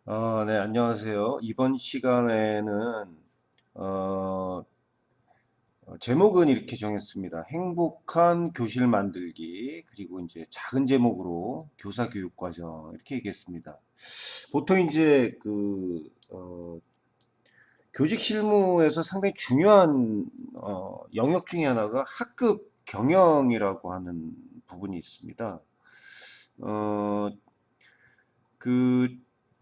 네, 안녕하세요. 이번 시간에는 어, 제목은 이렇게 정했습니다. 행복한 교실 만들기, 그리고 이제 작은 제목으로 교사 교육 과정 이렇게 얘기했습니다. 보통 이제 교직 실무에서 상당히 중요한 영역 중에 하나가 학급 경영이라고 하는 부분이 있습니다. 어, 그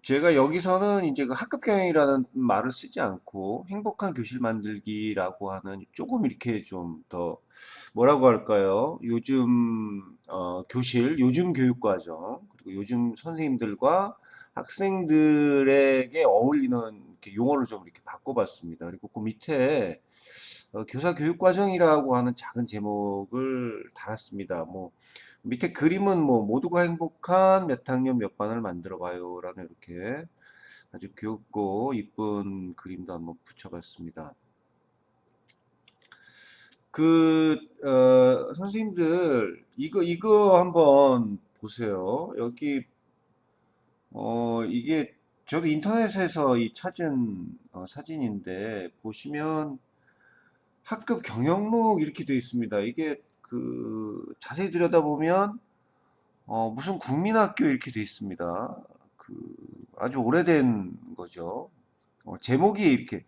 제가 여기서는 이제 그 학급 경영이라는 말을 쓰지 않고 행복한 교실 만들기라고 하는 조금 이렇게 좀 더 뭐라고 할까요? 요즘 교실, 요즘 교육 과정, 그리고 요즘 선생님들과 학생들에게 어울리는 이렇게 용어를 좀 이렇게 바꿔봤습니다. 그리고 그 밑에 교사 교육 과정이라고 하는 작은 제목을 달았습니다. 뭐 밑에 그림은 뭐 모두가 행복한 몇 학년 몇 반을 만들어 봐요라는 이렇게 아주 귀엽고 이쁜 그림도 한번 붙여봤습니다. 선생님들 이거 한번 보세요. 여기 이게 저도 인터넷에서 이 찾은 사진인데 보시면 학급 경영록 이렇게 되어 있습니다. 이게 자세히 들여다보면 무슨 국민학교 이렇게 되어 있습니다. 그 아주 오래된 거죠. 제목이 이렇게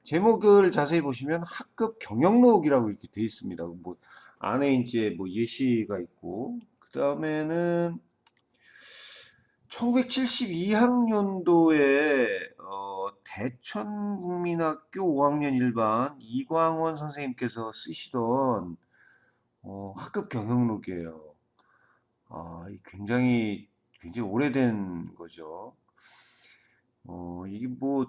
제목을 자세히 보시면 학급 경영록이라고 이렇게 되어 있습니다. 뭐 안에 이제 뭐 예시가 있고 그 다음에는 1972학년도에 대천국민학교 5학년 1반 이광원 선생님께서 쓰시던 학급 경영록이에요. 굉장히 오래된 거죠. 이게 뭐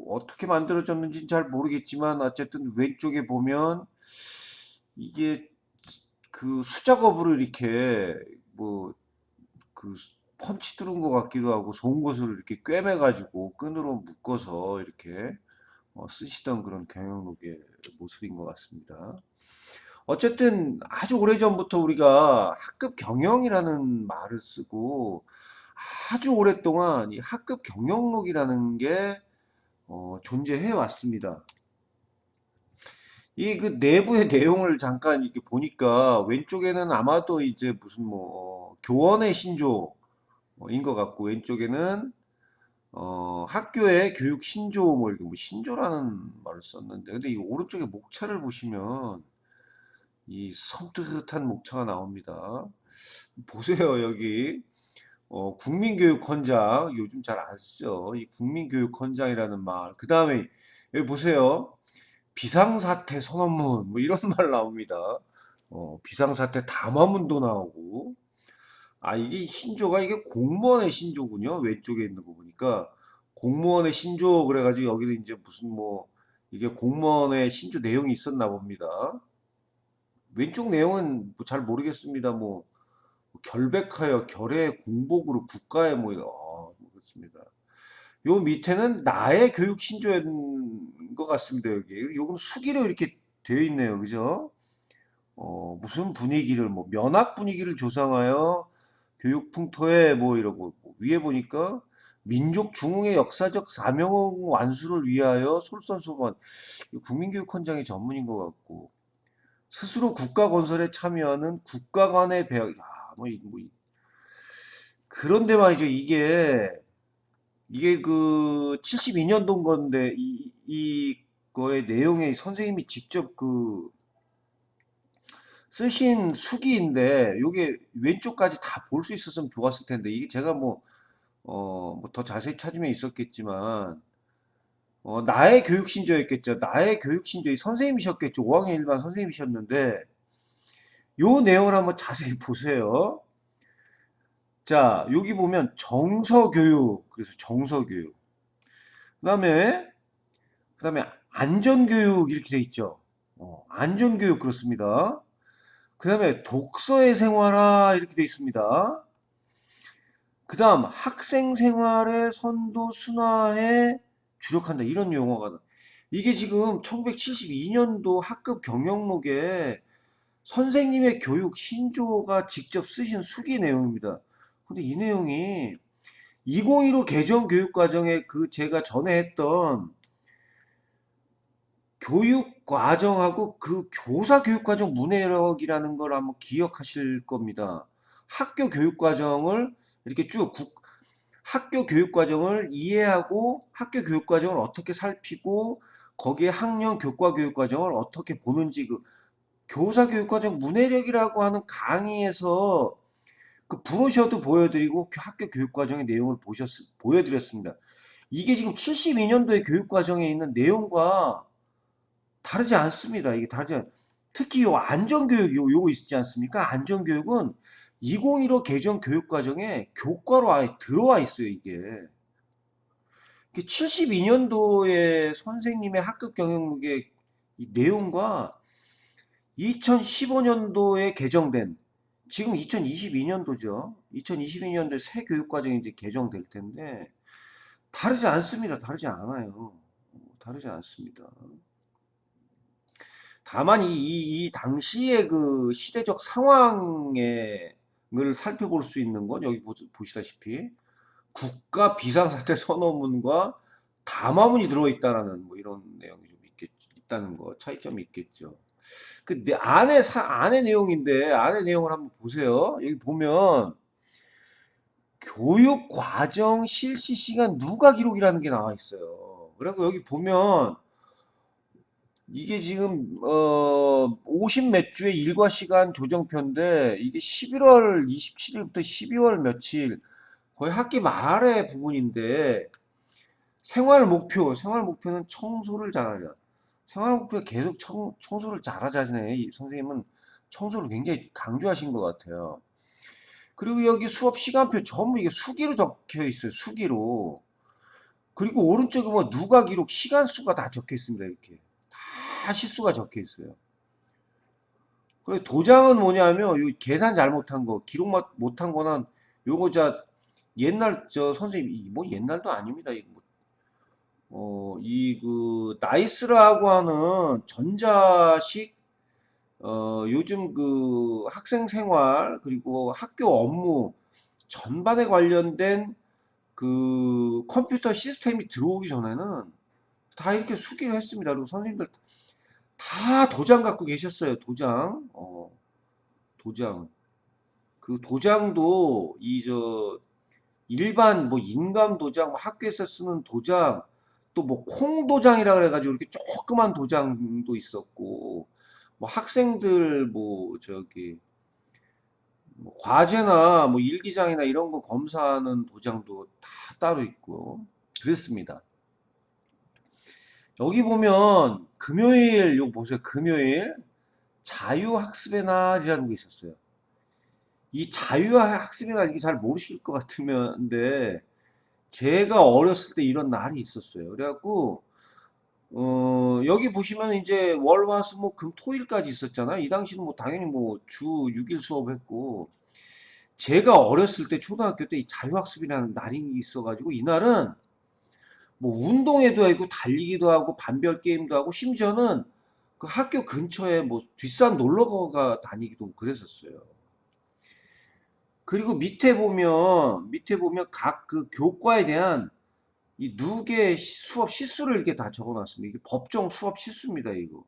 어떻게 만들어졌는지 잘 모르겠지만 어쨌든 왼쪽에 보면 이게 수작업으로 이렇게 뭐 그 펀치 뚫은 것 같기도 하고 송곳으로 이렇게 꿰매가지고 끈으로 묶어서 이렇게 쓰시던 그런 경영록의 모습인 것 같습니다. 어쨌든 아주 오래전부터 우리가 학급 경영이라는 말을 쓰고 아주 오랫동안 이 학급 경영록이라는 게 존재해 왔습니다. 이 내부의 내용을 잠깐 이렇게 보니까 왼쪽에는 아마도 이제 무슨 뭐 교원의 신조인 것 같고 왼쪽에는 학교의 교육 신조 뭐 이렇게 뭐 신조라는 말을 썼는데 근데 이 오른쪽에 목차를 보시면 이 섬뜩한 목차가 나옵니다. 보세요 여기 국민교육헌장 요즘 잘 안 쓰죠. 이 국민교육헌장이라는 말. 그 다음에 여기 보세요. 비상사태 선언문 뭐 이런 말 나옵니다. 비상사태 담화문도 나오고 이게 신조가 이게 공무원의 신조군요. 왼쪽에 있는 거 보니까 공무원의 신조 그래가지고 여기도 이제 무슨 뭐 이게 공무원의 신조 내용이 있었나 봅니다. 왼쪽 내용은 뭐잘 모르겠습니다. 뭐 결백하여 결의 공복으로 국가에 뭐 그렇습니다. 요 밑에는 나의 교육 신조인 것 같습니다. 여기 요건 수기로 이렇게 되어 있네요. 그죠? 무슨 분위기를 뭐 면학 분위기를 조성하여 교육 풍토에 뭐 이러고 뭐 위에 보니까 민족 중흥의 역사적 사명 완수를 위하여 솔선수범 국민교육헌장의 전문인 것 같고 스스로 국가 건설에 참여하는 국가 간의 배학 그런데 말이죠. 이게 72년도인 건데 이 거의 내용에 선생님이 직접 쓰신 수기인데 요게 왼쪽까지 다 볼 수 있었으면 좋았을 텐데 이게 제가 뭐 더 자세히 찾으면 있었겠지만 나의 교육신조였겠죠. 나의 교육신조의 선생님이셨겠죠. 5학년 일반 선생님이셨는데 요 내용을 한번 자세히 보세요. 자, 여기 보면 정서교육, 그래서 정서교육. 그다음에 그다음에 안전교육 이렇게 돼 있죠. 안전교육 그렇습니다. 그다음에 독서의 생활화 이렇게 돼 있습니다. 그다음 학생 생활의 선도 순화에 주력한다 이런 용어가 이게 지금 1972년도 학급 경영록에 선생님의 교육 신조가 직접 쓰신 수기 내용입니다. 근데 이 내용이 2015 개정 교육과정에 그 제가 전에 했던 교육과정하고 그 교사 교육과정 문해력이라는 걸 한번 기억하실 겁니다. 학교 교육과정을 이렇게 쭉 학교 교육과정을 이해하고 학교 교육과정을 어떻게 살피고 거기에 학년 교과 교육과정을 어떻게 보는지 그 교사 교육과정 문해력이라고 하는 강의에서 그 브로셔도 보여드리고 학교 교육과정의 내용을 보여드렸습니다. 이게 지금 72년도의 교육과정에 있는 내용과 다르지 않습니다. 이게 특히 요 안전교육 요거 있지 않습니까? 안전교육은 2015 개정 교육과정에 교과로 아예 들어와 있어요, 이게. 72년도에 선생님의 학급 경영록의 이 내용과 2015년도에 개정된 지금 2022년도죠. 2022년도에 새 교육과정이 이제 개정될 텐데 다르지 않습니다. 다르지 않아요. 다르지 않습니다. 다만 이 당시의 그 시대적 상황을 살펴볼 수 있는 건 여기 보시다시피 국가 비상사태 선언문과 담화문이 들어있다라는 뭐 이런 내용이 좀 있다는 거 차이점이 있겠죠. 그 안에 내용인데 안에 내용을 한번 보세요. 여기 보면 교육 과정 실시 시간 누가 기록이라는 게 나와 있어요. 그리고 여기 보면 이게 지금 50 몇 주의 일과 시간 조정표인데 이게 11월 27일부터 12월 며칠 거의 학기 말의 부분인데 생활 목표는 청소를 잘하자. 생활 목표 계속 청소를 잘하자네. 이 선생님은 청소를 굉장히 강조하신 것 같아요. 그리고 여기 수업 시간표 전부 이게 수기로 적혀 있어요. 수기로. 그리고 오른쪽에 뭐 누가 기록 시간 수가 다 적혀 있습니다. 이렇게 다 시수가 적혀 있어요. 그리고 도장은 뭐냐면 요 계산 잘못한 거, 기록 못한 거는 요거 옛날 선생님 뭐 옛날도 아닙니다. 이거 이 그 나이스라고 하는 전자식 요즘 그 학생 생활 그리고 학교 업무 전반에 관련된 그 컴퓨터 시스템이 들어오기 전에는 다 이렇게 수기를 했습니다. 그리고 선생님들 다 도장 갖고 계셨어요. 도장. 도장. 그 도장도 일반 뭐 인감 도장, 뭐 학교에서 쓰는 도장, 또 뭐 콩도장이라 그래가지고 이렇게 조그만 도장도 있었고, 뭐 학생들 뭐 과제나 뭐 일기장이나 이런 거 검사하는 도장도 다 따로 있고 그랬습니다. 여기 보면 금요일 요거 보세요. 금요일 자유학습의 날이라는 게 있었어요. 이 자유학습의 날 이게 잘 모르실 것 같으면데 제가 어렸을 때 이런 날이 있었어요. 그래갖고 여기 보시면 이제 월화수목금토일까지 있었잖아요. 이 당시는 뭐 당연히 뭐 주 6일 수업했고 제가 어렸을 때 초등학교 때 이 자유학습이라는 날이 있어가지고 이날은 뭐 운동회도 하고 달리기도 하고 반별 게임도 하고 심지어는 그 학교 근처에 뭐 뒷산 놀러가 다니기도 그랬었어요. 그리고 밑에 보면 각 그 교과에 대한 이 누계 수업 시수를 이렇게 다 적어놨습니다. 이게 법정 수업 시수입니다, 이거.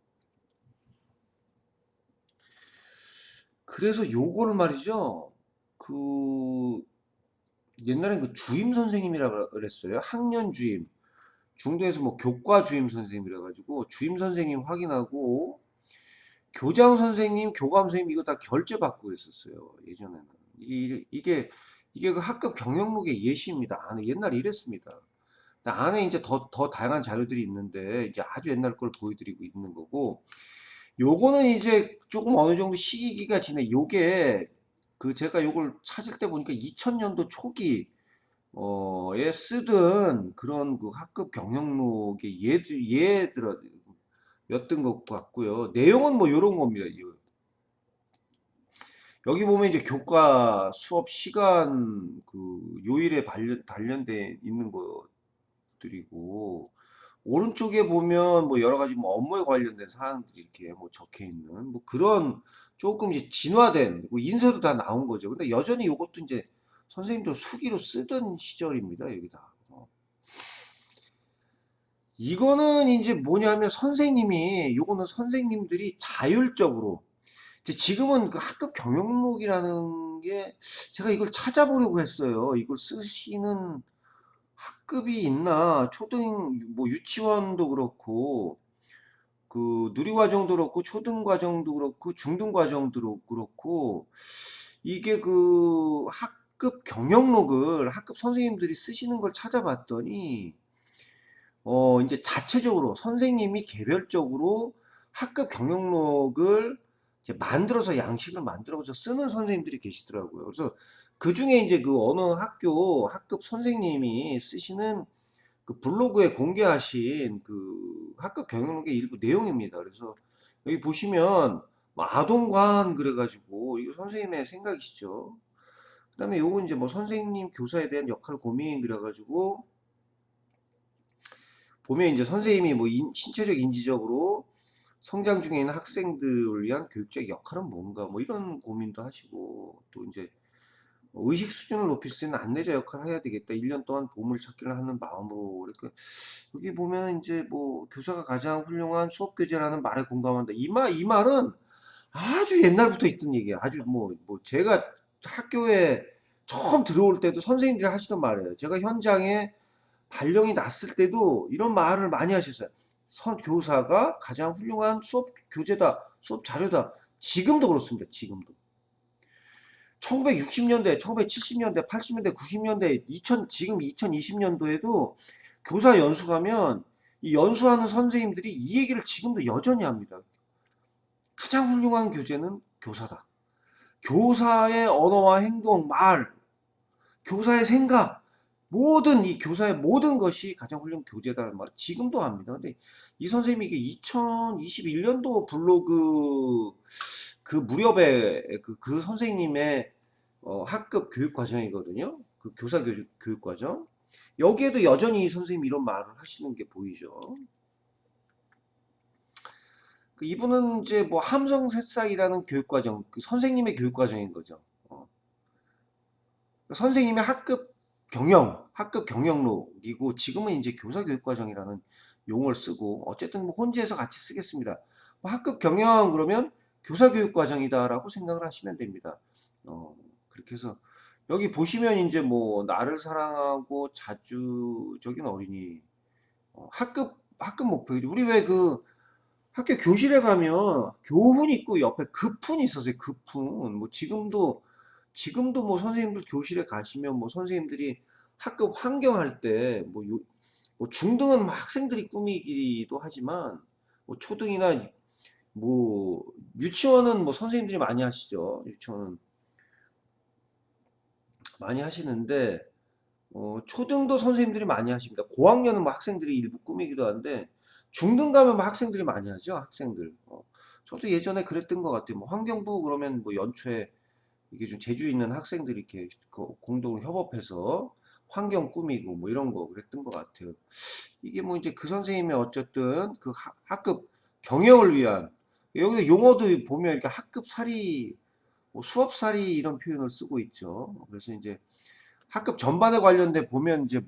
그래서 요거를 말이죠. 그 옛날엔 그 주임 선생님이라 그랬어요. 학년 주임. 중도에서 뭐 교과 주임 선생님이라 가지고 주임 선생님 확인하고 교장 선생님, 교감 선생님 이거 다 결제 받고 그랬었어요. 예전에는. 이게 그 학급 경영록의 예시입니다. 안에 옛날에 이랬습니다. 안에 이제 더 다양한 자료들이 있는데 이제 아주 옛날 걸 보여드리고 있는 거고 요거는 이제 조금 어느 정도 시기가 지내 요게 그 제가 요걸 찾을 때 보니까 2000년도 초기 에 쓰던 그런 그 학급 경영록의 였던 것 같고요. 내용은 뭐 요런 겁니다. 여기 보면 이제 교과 수업 시간 그 요일에 단련돼 있는 것들이고 오른쪽에 보면 뭐 여러 가지 뭐 업무에 관련된 사항들이 이렇게 뭐 적혀 있는 뭐 그런 조금 이제 진화된 뭐 인쇄도 다 나온 거죠. 근데 여전히 이것도 이제 선생님도 수기로 쓰던 시절입니다. 여기다. 이거는 이제 뭐냐면 선생님이 요거는 선생님들이 자율적으로 이제 지금은 그 학급 경영록이라는 게 제가 이걸 찾아보려고 했어요. 이걸 쓰시는 학급이 있나? 초등 뭐 유치원도 그렇고 그 누리과정도 그렇고 초등과정도 그렇고 중등과정도 그렇고 이게 그 학급 경영록을 학급 선생님들이 쓰시는 걸 찾아봤더니 이제 자체적으로 선생님이 개별적으로 학급 경영록을 이제 만들어서 양식을 만들어서 쓰는 선생님들이 계시더라고요. 그래서 그 중에 이제 그 어느 학교 학급 선생님이 쓰시는 그 블로그에 공개하신 그 학급 경영록의 일부 내용입니다. 그래서 여기 보시면 뭐 아동관 그래가지고 이거 선생님의 생각이시죠. 그다음에 요거 이제 뭐 선생님 교사에 대한 역할 고민 그래가지고 보면 이제 선생님이 뭐 신체적 인지적으로 성장 중에 있는 학생들을 위한 교육적 역할은 뭔가 뭐 이런 고민도 하시고 또 이제 의식 수준을 높일 수 있는 안내자 역할을 해야 되겠다. 1년 동안 보물찾기를 하는 마음으로 이렇게 여기 보면 이제 뭐 교사가 가장 훌륭한 수업 교재라는 말에 공감한다. 이 말은 아주 옛날부터 있던 얘기야. 아주 뭐 제가 학교에 처음 들어올 때도 선생님들이 하시던 말이에요. 제가 현장에 발령이 났을 때도 이런 말을 많이 하셨어요. 교사가 가장 훌륭한 수업 교재다, 수업 자료다. 지금도 그렇습니다. 지금도. 1960년대, 1970년대, 80년대, 90년대, 지금 2020년도에도 교사 연수 가면 이 연수하는 선생님들이 이 얘기를 지금도 여전히 합니다. 가장 훌륭한 교재는 교사다. 교사의 언어와 행동, 말, 교사의 생각, 이 교사의 모든 것이 가장 훌륭한 교재다는 말을 지금도 합니다. 근데 이 선생님이 이게 2021년도 블로그 그 무렵에 그 선생님의 학급 교육 과정이거든요. 그 교사 교육 과정. 여기에도 여전히 이 선생님이 이런 말을 하시는 게 보이죠. 이분은 이제 뭐 함성 새싹이라는 교육 과정, 그 선생님의 교육 과정인 거죠. 선생님의 학급 경영록이고 지금은 이제 교사 교육 과정이라는 용어를 쓰고 어쨌든 뭐 혼재해서 같이 쓰겠습니다. 뭐 학급 경영 그러면 교사 교육 과정이다라고 생각을 하시면 됩니다. 그렇게 해서 여기 보시면 이제 뭐 나를 사랑하고 자주적인 어린이 학급 목표이죠. 우리 왜 그 학교 교실에 가면 교훈 있고 옆에 급훈이 있었어요. 급훈. 뭐 지금도 뭐 선생님들 교실에 가시면 뭐 선생님들이 학급 환경할 때 뭐 중등은 막 학생들이 꾸미기도 하지만 뭐 초등이나 뭐 유치원은 뭐 선생님들이 많이 하시죠. 유치원은 많이 하시는데 초등도 선생님들이 많이 하십니다. 고학년은 뭐 학생들이 일부 꾸미기도 하는데 중등 가면 뭐 학생들이 많이 하죠. 학생들. 저도 예전에 그랬던 것 같아요. 뭐 환경부 그러면 뭐 연초에 이게 좀 재주 있는 학생들이 이렇게 공동 협업해서 환경 꾸미고 뭐 이런 거 그랬던 것 같아요. 이게 뭐 이제 그 선생님의 어쨌든 그 학급 경영을 위한 여기서 용어도 보면 이렇게 학급살이 뭐 수업살이 이런 표현을 쓰고 있죠. 그래서 이제 학급 전반에 관련돼 보면 이제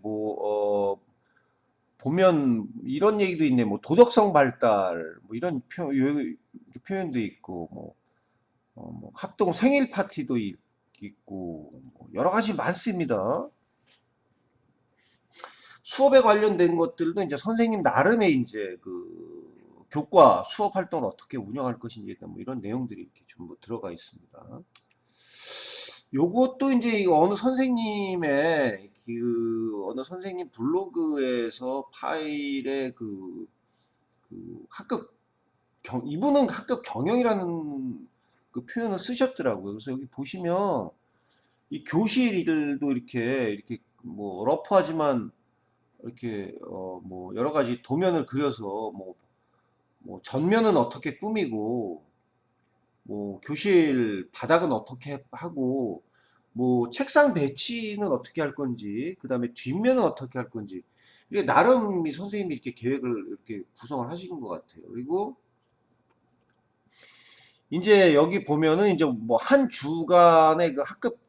보면 이런 얘기도 있네. 뭐 도덕성 발달 뭐 이런 표현도 있고 뭐 합동 생일 파티도 있고 뭐 여러 가지 많습니다. 수업에 관련된 것들도 이제 선생님 나름의 이제 그 교과 수업 활동을 어떻게 운영할 것인지 뭐 이런 내용들이 이렇게 전부 들어가 있습니다. 요것도 이제 어느 선생님 블로그에서 파일에 이분은 학급 경영이라는 그 표현을 쓰셨더라고요. 그래서 여기 보시면 이 교실들도 이렇게 뭐 러프하지만 이렇게 뭐 여러 가지 도면을 그려서 뭐 전면은 어떻게 꾸미고 뭐 교실 바닥은 어떻게 하고 뭐 책상 배치는 어떻게 할 건지 그 다음에 뒷면은 어떻게 할 건지 이게 나름 이 선생님이 이렇게 계획을 이렇게 구성을 하신 것 같아요. 그리고 이제 여기 보면은 이제 뭐 한 주간의 그 학급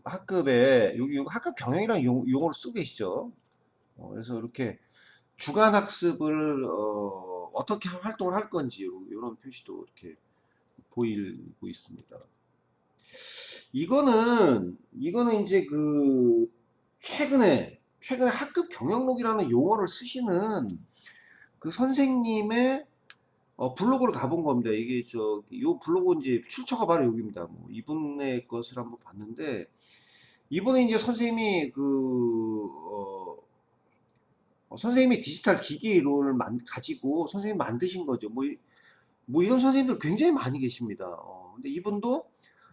학급에 여기 학급 경영이라는 용어를 쓰고 계시죠. 그래서 이렇게 주간 학습을 어떻게 활동을 할 건지 이런 표시도 이렇게 보이고 있습니다. 이거는 이제 그 최근에 학급 경영록이라는 용어를 쓰시는 그 선생님의 블로그를 가본 겁니다. 이게 요 블로그 이제 출처가 바로 여기입니다. 뭐 이분의 것을 한번 봤는데 이분은 이제 선생님이 선생님이 디지털 기기를 가지고 선생님 만드신 거죠. 뭐 이런 선생님들 굉장히 많이 계십니다. 근데 이분도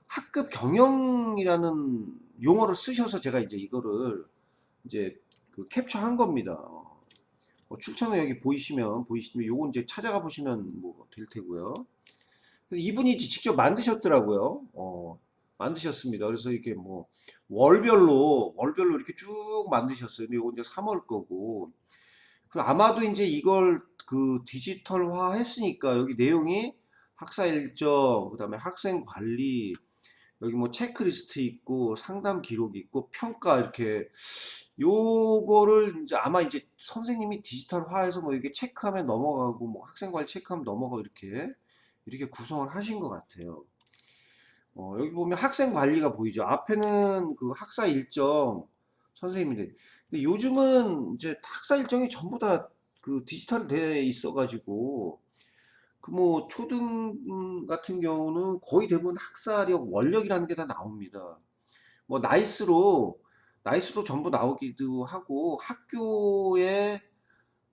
학급 경영이라는 용어를 쓰셔서 제가 이제 이거를 이제 그 캡처한 겁니다. 출처는 여기 보이시면 요건 이제 찾아가 보시면 뭐 될 테고요. 그래서 이분이 이제 직접 만드셨더라고요. 만드셨습니다. 그래서 이게 뭐 월별로 이렇게 쭉 만드셨어요. 근데 요건 이제 3월 거고. 그 아마도 이제 이걸 그 디지털화 했으니까 여기 내용이 학사 일정, 그다음에 학생 관리, 여기 뭐 체크리스트 있고 상담 기록 있고 평가 이렇게 요거를 이제 아마 이제 선생님이 디지털화해서 뭐 이게 체크하면 넘어가고 뭐 학생 관리 체크하면 넘어가고 이렇게 구성을 하신 것 같아요. 여기 보면 학생 관리가 보이죠. 앞에는 그 학사 일정 선생님인데 근데 요즘은 이제 학사 일정이 전부 다 그 디지털 돼 있어가지고 그 뭐 초등 같은 경우는 거의 대부분 학사력 원력이라는 게 다 나옵니다. 뭐 나이스로 전부 나오기도 하고 학교의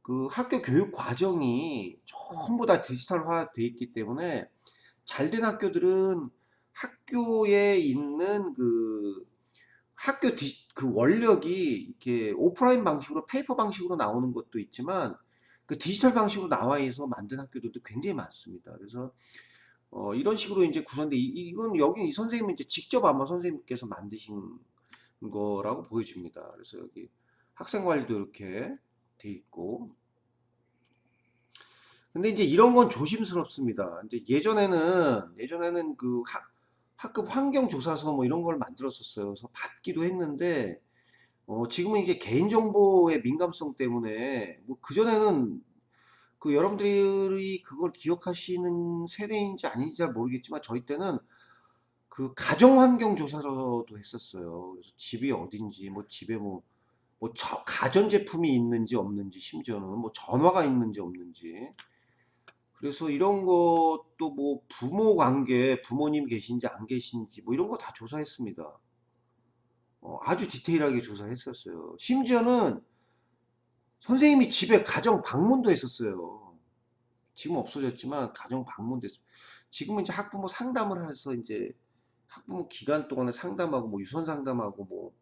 그 학교 교육 과정이 전부 다 디지털화 돼 있기 때문에 잘된 학교들은 학교에 있는 그 그 원력이 이렇게 오프라인 방식으로 페이퍼 방식으로 나오는 것도 있지만 그 디지털 방식으로 나와 있어 만든 학교들도 굉장히 많습니다. 그래서 이런 식으로 이제 구성돼 이건 여기 이 선생님은 이제 직접 아마 선생님께서 만드신 거라고 보여집니다. 그래서 여기 학생 관리도 이렇게 돼 있고 근데 이제 이런 건 조심스럽습니다. 이제 예전에는 그 학급 환경조사서 뭐 이런 걸 만들었었어요. 그래서 받기도 했는데, 지금은 이제 개인정보의 민감성 때문에, 뭐 그전에는 그 여러분들이 그걸 기억하시는 세대인지 아닌지 잘 모르겠지만, 저희 때는 그 가정환경조사도 했었어요. 그래서 집이 어딘지, 뭐 집에 가전제품이 있는지 없는지, 심지어는 뭐 전화가 있는지 없는지, 그래서 이런 것도 뭐 부모 관계, 부모님 계신지 안 계신지 뭐 이런 거 다 조사했습니다. 아주 디테일하게 조사했었어요. 심지어는 선생님이 집에 가정 방문도 했었어요. 지금 없어졌지만 가정 방문도 했어요. 지금은 이제 학부모 상담을 해서 이제 학부모 기간 동안에 상담하고 뭐 유선 상담하고 뭐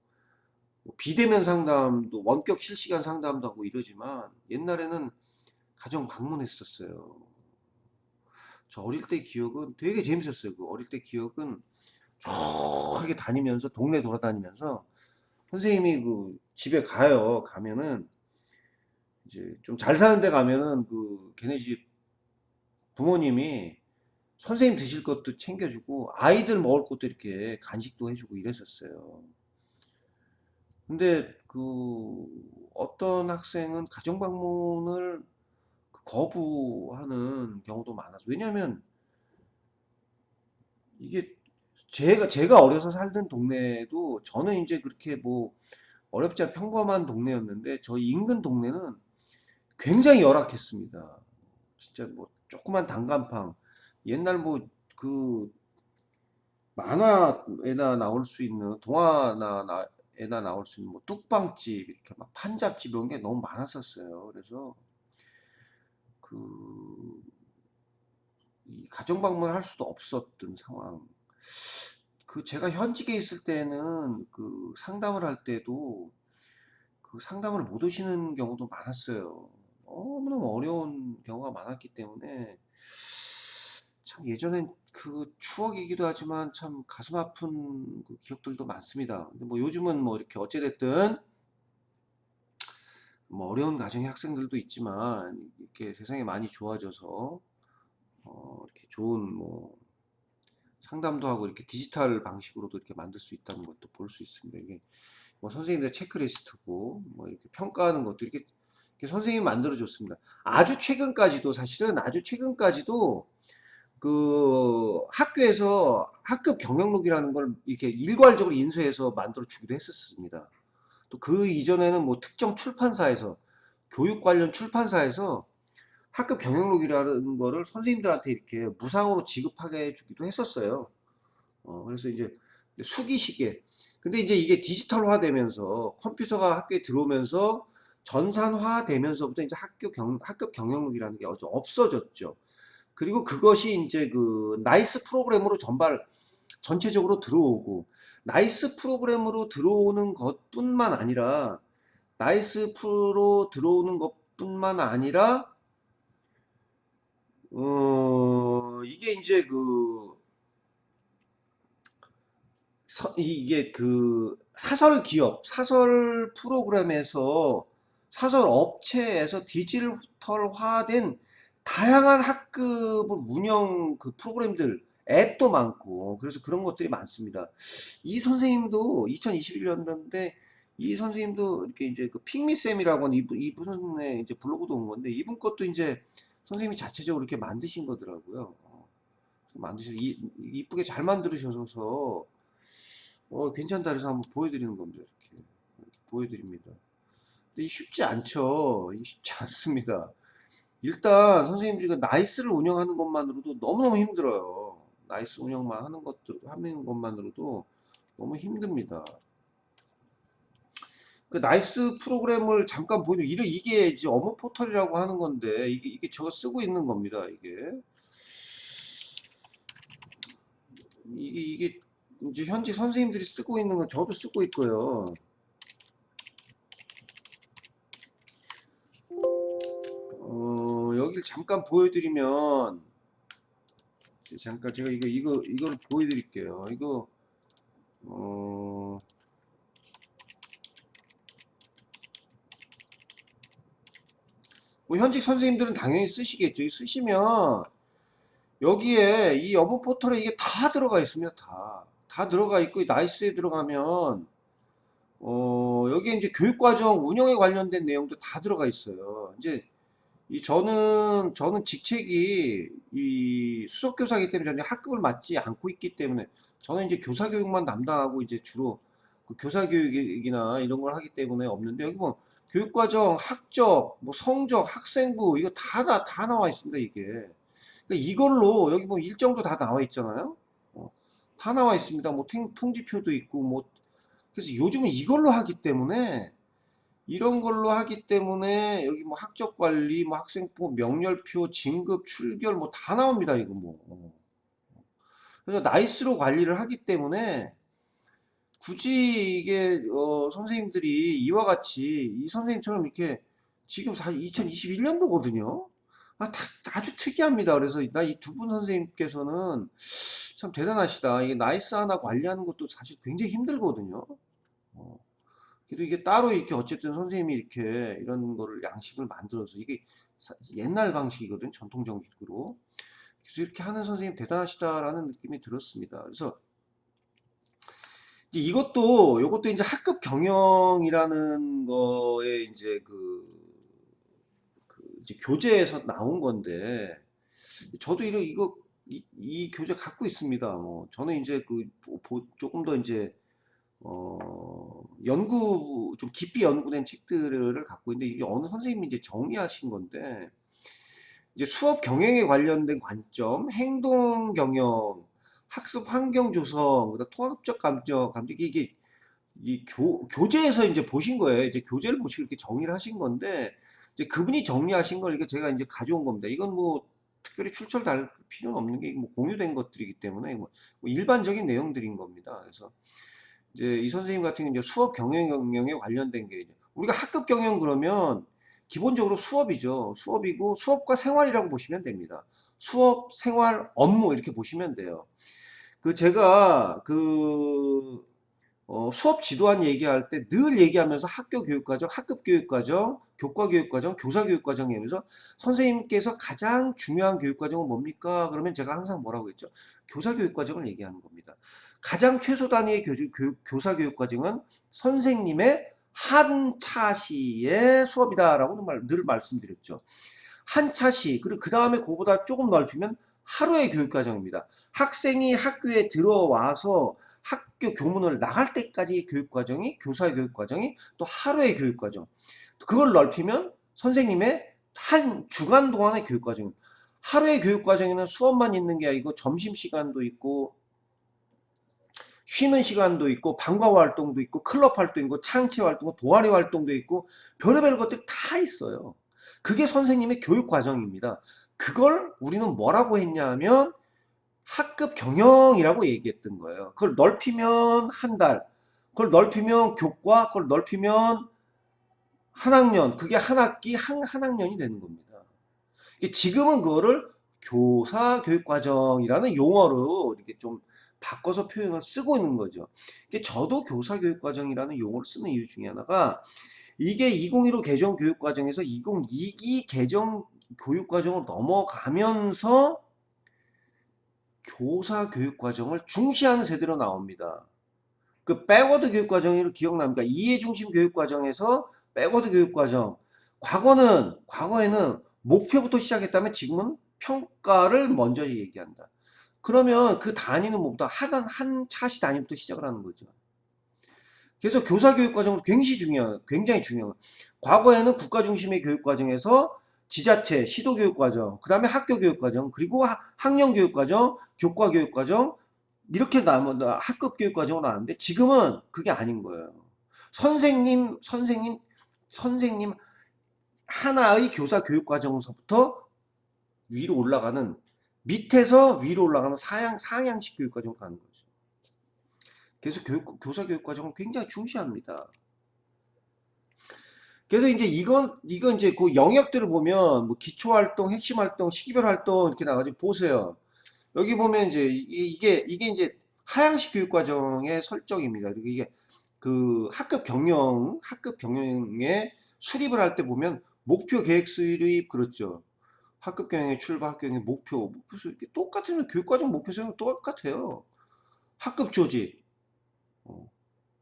비대면 상담도 원격 실시간 상담도 하고 이러지만 옛날에는 가정 방문했었어요. 저 어릴 때 기억은 되게 재밌었어요. 그 어릴 때 기억은 쭉 이렇게 다니면서 동네 돌아다니면서 선생님이 그 집에 가면은 이제 좀 잘 사는 데 가면은 그 걔네 집 부모님이 선생님 드실 것도 챙겨주고 아이들 먹을 것도 이렇게 간식도 해주고 이랬었어요. 근데 그 어떤 학생은 가정 방문을 거부하는 경우도 많아서 왜냐하면 이게 제가 어려서 살던 동네도 저는 이제 그렇게 뭐 어렵지 않은 평범한 동네였는데 저희 인근 동네는 굉장히 열악했습니다. 진짜 뭐 조그만 단간방 옛날 뭐 그 만화에나 나올 수 있는 에나 나올 수 있는 뭐 뚝방집 이렇게 막 판잡집 이런 게 너무 많았었어요. 그래서 그 이 가정 방문을 할 수도 없었던 상황. 그 제가 현직에 있을 때는 그 상담을 할 때도 그 상담을 못 오시는 경우도 많았어요. 너무너무 어려운 경우가 많았기 때문에 참 예전엔 그 추억이기도 하지만 참 가슴 아픈 그 기억들도 많습니다. 근데 뭐 요즘은 뭐 이렇게 어찌됐든 뭐 어려운 가정의 학생들도 있지만 이렇게 세상이 많이 좋아져서 이렇게 좋은 뭐 상담도 하고 이렇게 디지털 방식으로도 이렇게 만들 수 있다는 것도 볼 수 있습니다. 이게 뭐 선생님들 체크리스트고 뭐 이렇게 평가하는 것도 이렇게 선생님이 만들어 줬습니다. 아주 최근까지도 사실은 아주 최근까지도 그 학교에서 학급 경영록이라는 걸 이렇게 일괄적으로 인쇄해서 만들어 주기도 했었습니다. 또 그 이전에는 뭐 특정 출판사에서 교육 관련 출판사에서 학급 경영록이라는 거를 선생님들한테 이렇게 무상으로 지급하게 해주기도 했었어요. 그래서 이제 수기시계. 근데 이제 이게 디지털화 되면서 컴퓨터가 학교에 들어오면서 전산화 되면서부터 이제 학급 경영록이라는 게 없어졌죠. 그리고 그것이 이제 그 나이스 프로그램으로 전체적으로 들어오고, 나이스 프로그램으로 들어오는 것뿐만 아니라 나이스 프로 들어오는 것뿐만 아니라 이게 이제 이게 그 사설 기업, 사설 프로그램에서 사설 업체에서 디지털화된 다양한 학급을 운영 그 프로그램들, 앱도 많고, 그래서 그런 것들이 많습니다. 이 선생님도 2021년도인데, 이 선생님도 이렇게 이제 그 핑미쌤이라고 하는 이분의 이제 블로그도 온 건데, 이분 것도 이제 선생님이 자체적으로 이렇게 만드신 거더라고요. 이쁘게 잘 만들으셔서, 괜찮다 그래서 한번 보여드리는 겁니다. 이렇게 보여드립니다. 근데 이 쉽지 않죠. 이 쉽지 않습니다. 일단 선생님들이 그 나이스를 운영하는 것만으로도 너무너무 힘들어요. 나이스 운영만 하는 것만으로도 너무 힘듭니다. 그 나이스 프로그램을 잠깐 보여드리면 이게 이제 업무 포털이라고 하는 건데 이게 제가 쓰고 있는 겁니다. 이게 이제 현재 선생님들이 쓰고 있는 건 저도 쓰고 있고요. 여기를 잠깐 보여드리면 잠깐 제가 이거를 보여드릴게요. 뭐 현직 선생님들은 당연히 쓰시겠죠. 쓰시면 여기에 이 업무 포털에 이게 다 들어가 있습니다. 다 들어가 있고 나이스에 들어가면 여기에 이제 교육과정 운영에 관련된 내용도 다 들어가 있어요. 이제 저는 직책이 이 수석교사이기 때문에 저는 학급을 맡지 않고 있기 때문에 저는 이제 교사 교육만 담당하고 이제 주로 그 교사 교육이나 이런 걸 하기 때문에 없는데 여기 뭐 교육과정, 학적, 뭐 성적, 학생부 이거 다 나와 있습니다 이게. 그러니까 이걸로 여기 뭐 일정도 다 나와 있잖아요. 다 나와 있습니다. 뭐 통지표도 있고 뭐 그래서 요즘은 이걸로 하기 때문에 이런 걸로 하기 때문에 여기 뭐 학적 관리, 뭐 학생부, 명렬표, 진급, 출결 뭐 다 나옵니다. 이거 뭐. 그래서 나이스로 관리를 하기 때문에 굳이 이게 선생님들이 이와 같이 이 선생님처럼 이렇게 지금 2021년도거든요. 아주 특이합니다. 그래서 나 이 두 분 선생님께서는 참 대단하시다. 이게 나이스 하나 관리하는 것도 사실 굉장히 힘들거든요. 어. 그래도 이게 따로 이렇게 어쨌든 선생님이 이렇게 이런 거를 양식을 만들어서 이게 옛날 방식이거든요. 전통 정식으로. 그래서 이렇게 하는 선생님 대단하시다라는 느낌이 들었습니다. 그래서 이제 요것도 이제 학급 경영이라는 거에 이제 이제 교재에서 나온 건데 저도 이 교재 갖고 있습니다. 뭐 저는 이제 조금 더 이제 좀 깊이 연구된 책들을 갖고 있는데 이게 어느 선생님이 이제 정리하신 건데 이제 수업 경영에 관련된 관점, 행동 경영, 학습 환경 조성, 그다음 통합적 감정 이게 이 교재에서 이제 보신 거예요. 이제 교재를 보시고 이렇게 정리를 하신 건데 이제 그분이 정리하신 걸 이게 제가 이제 가져온 겁니다. 이건 뭐 특별히 출처를 달 필요는 없는 게 뭐 공유된 것들이기 때문에 뭐 일반적인 내용들인 겁니다. 그래서 이제 이 선생님 같은 경우는 이제 수업 경영에 관련된 게 이제 우리가 학급 경영 그러면 기본적으로 수업이죠. 수업이고 수업과 생활이라고 보시면 됩니다. 수업, 생활, 업무 이렇게 보시면 돼요. 제가 수업 지도안 얘기할 때 늘 얘기하면서 학교 교육과정, 학급 교육과정, 교과 교육과정, 교사 교육과정 하면서 선생님께서 가장 중요한 교육과정은 뭡니까? 그러면 제가 항상 뭐라고 했죠? 교사 교육과정을 얘기하는 겁니다. 가장 최소 단위의 교사 교육과정은 선생님의 한 차시의 수업이다라고 늘 말씀드렸죠. 한 차시, 그리고 그 다음에 그보다 조금 넓히면 하루의 교육과정입니다. 학생이 학교에 들어와서 학교 교문을 나갈 때까지 교육과정이, 교사의 교육과정이 또 하루의 교육과정. 그걸 넓히면 선생님의 한 주간 동안의 교육과정. 하루의 교육과정에는 수업만 있는 게 아니고 점심시간도 있고, 쉬는 시간도 있고, 방과후 활동도 있고, 클럽 활동도 있고, 창체 활동, 동아리 활동도 있고, 별의별 것들이 다 있어요. 그게 선생님의 교육과정입니다. 그걸 우리는 뭐라고 했냐면 학급 경영이라고 얘기했던 거예요. 그걸 넓히면 한 달, 그걸 넓히면 교과, 그걸 넓히면 한 학년, 그게 한 학기, 한 학년이 되는 겁니다. 지금은 그거를 교사 교육과정이라는 용어로 이렇게 좀 바꿔서 표현을 쓰고 있는 거죠. 저도 교사 교육과정이라는 용어를 쓰는 이유 중에 하나가 이게 2015 개정 교육과정에서 2022 개정 교육과정으로 넘어가면서 교사 교육과정을 중시하는 세대로 나옵니다. 그 백워드 교육과정으로 기억납니까? 이해중심 교육과정에서 백워드 교육과정. 과거에는 목표부터 시작했다면 지금은 평가를 먼저 얘기한다. 그러면 그 단위는 뭐부터 한 차시 단위부터 시작을 하는 거죠. 그래서 교사 교육과정은 굉장히 중요해요. 과거에는 국가 중심의 교육과정에서 지자체, 시도교육과정, 그 다음에 학교교육과정, 그리고 학년교육과정, 교과교육과정, 이렇게 학급 교육과정으로 나왔는데 지금은 그게 아닌 거예요. 선생님 하나의 교사 교육과정서부터 위로 올라가는, 밑에서 위로 올라가는 상향식 교육과정으로 가는 거죠. 그래서 교사 교육과정을 굉장히 중시합니다. 그래서 이제 이건 이제 그 영역들을 보면 뭐 기초활동, 핵심활동, 시기별 활동 이렇게 나가지고 보세요. 여기 보면 이제 이게 이제 하향식 교육과정의 설정입니다. 그리고 이게 그 학급 경영에 수립을 할 때 보면 목표 계획 수립 그렇죠. 학급 경영의 출발, 학급 경영의 목표 수립 똑같으면 교육과정 목표 수립은 똑같아요. 학급 조직,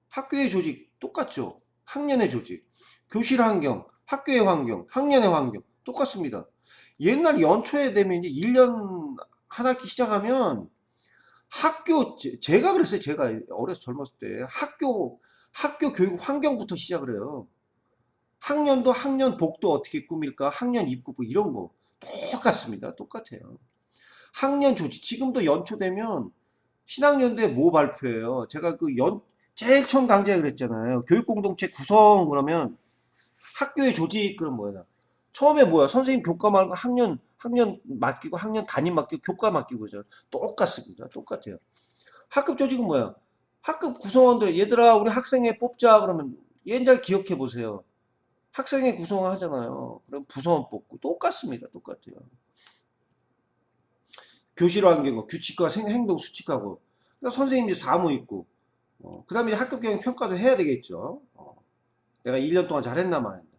학교의 조직 똑같죠. 학년의 조직, 교실 환경, 학교의 환경, 학년의 환경 똑같습니다. 옛날 연초에 되면 이제 1년 한 학기 시작하면 제가 그랬어요. 제가 어려서 젊었을 때 학교 교육 환경부터 시작을 해요. 학년도 학년복도 어떻게 꾸밀까, 학년 입구부 이런 거 똑같습니다. 똑같아요. 학년 조직 지금도 연초 되면 신학년도에 뭐 발표해요? 제가 제일 처음 강좌에 그랬잖아요. 교육공동체 구성 그러면 학교의 조직 그럼 뭐야? 처음에 뭐야? 선생님 교과 말고 학년 맡기고 학년 담임 맡기고 교과 맡기고 그죠? 똑같습니다. 똑같아요. 학급 조직은 뭐야? 학급 구성원들 얘들아 우리 학생회 뽑자 그러면 옛날 기억해 보세요. 학생회 구성하잖아요. 그럼 부서원 뽑고 똑같습니다. 똑같아요. 교실 환경, 규칙과 행동 수칙하고 그러니까 선생님 이제 사무 있고 그 다음에 학급 경영 평가도 해야 되겠죠. 내가 1년 동안 잘했나 말했나.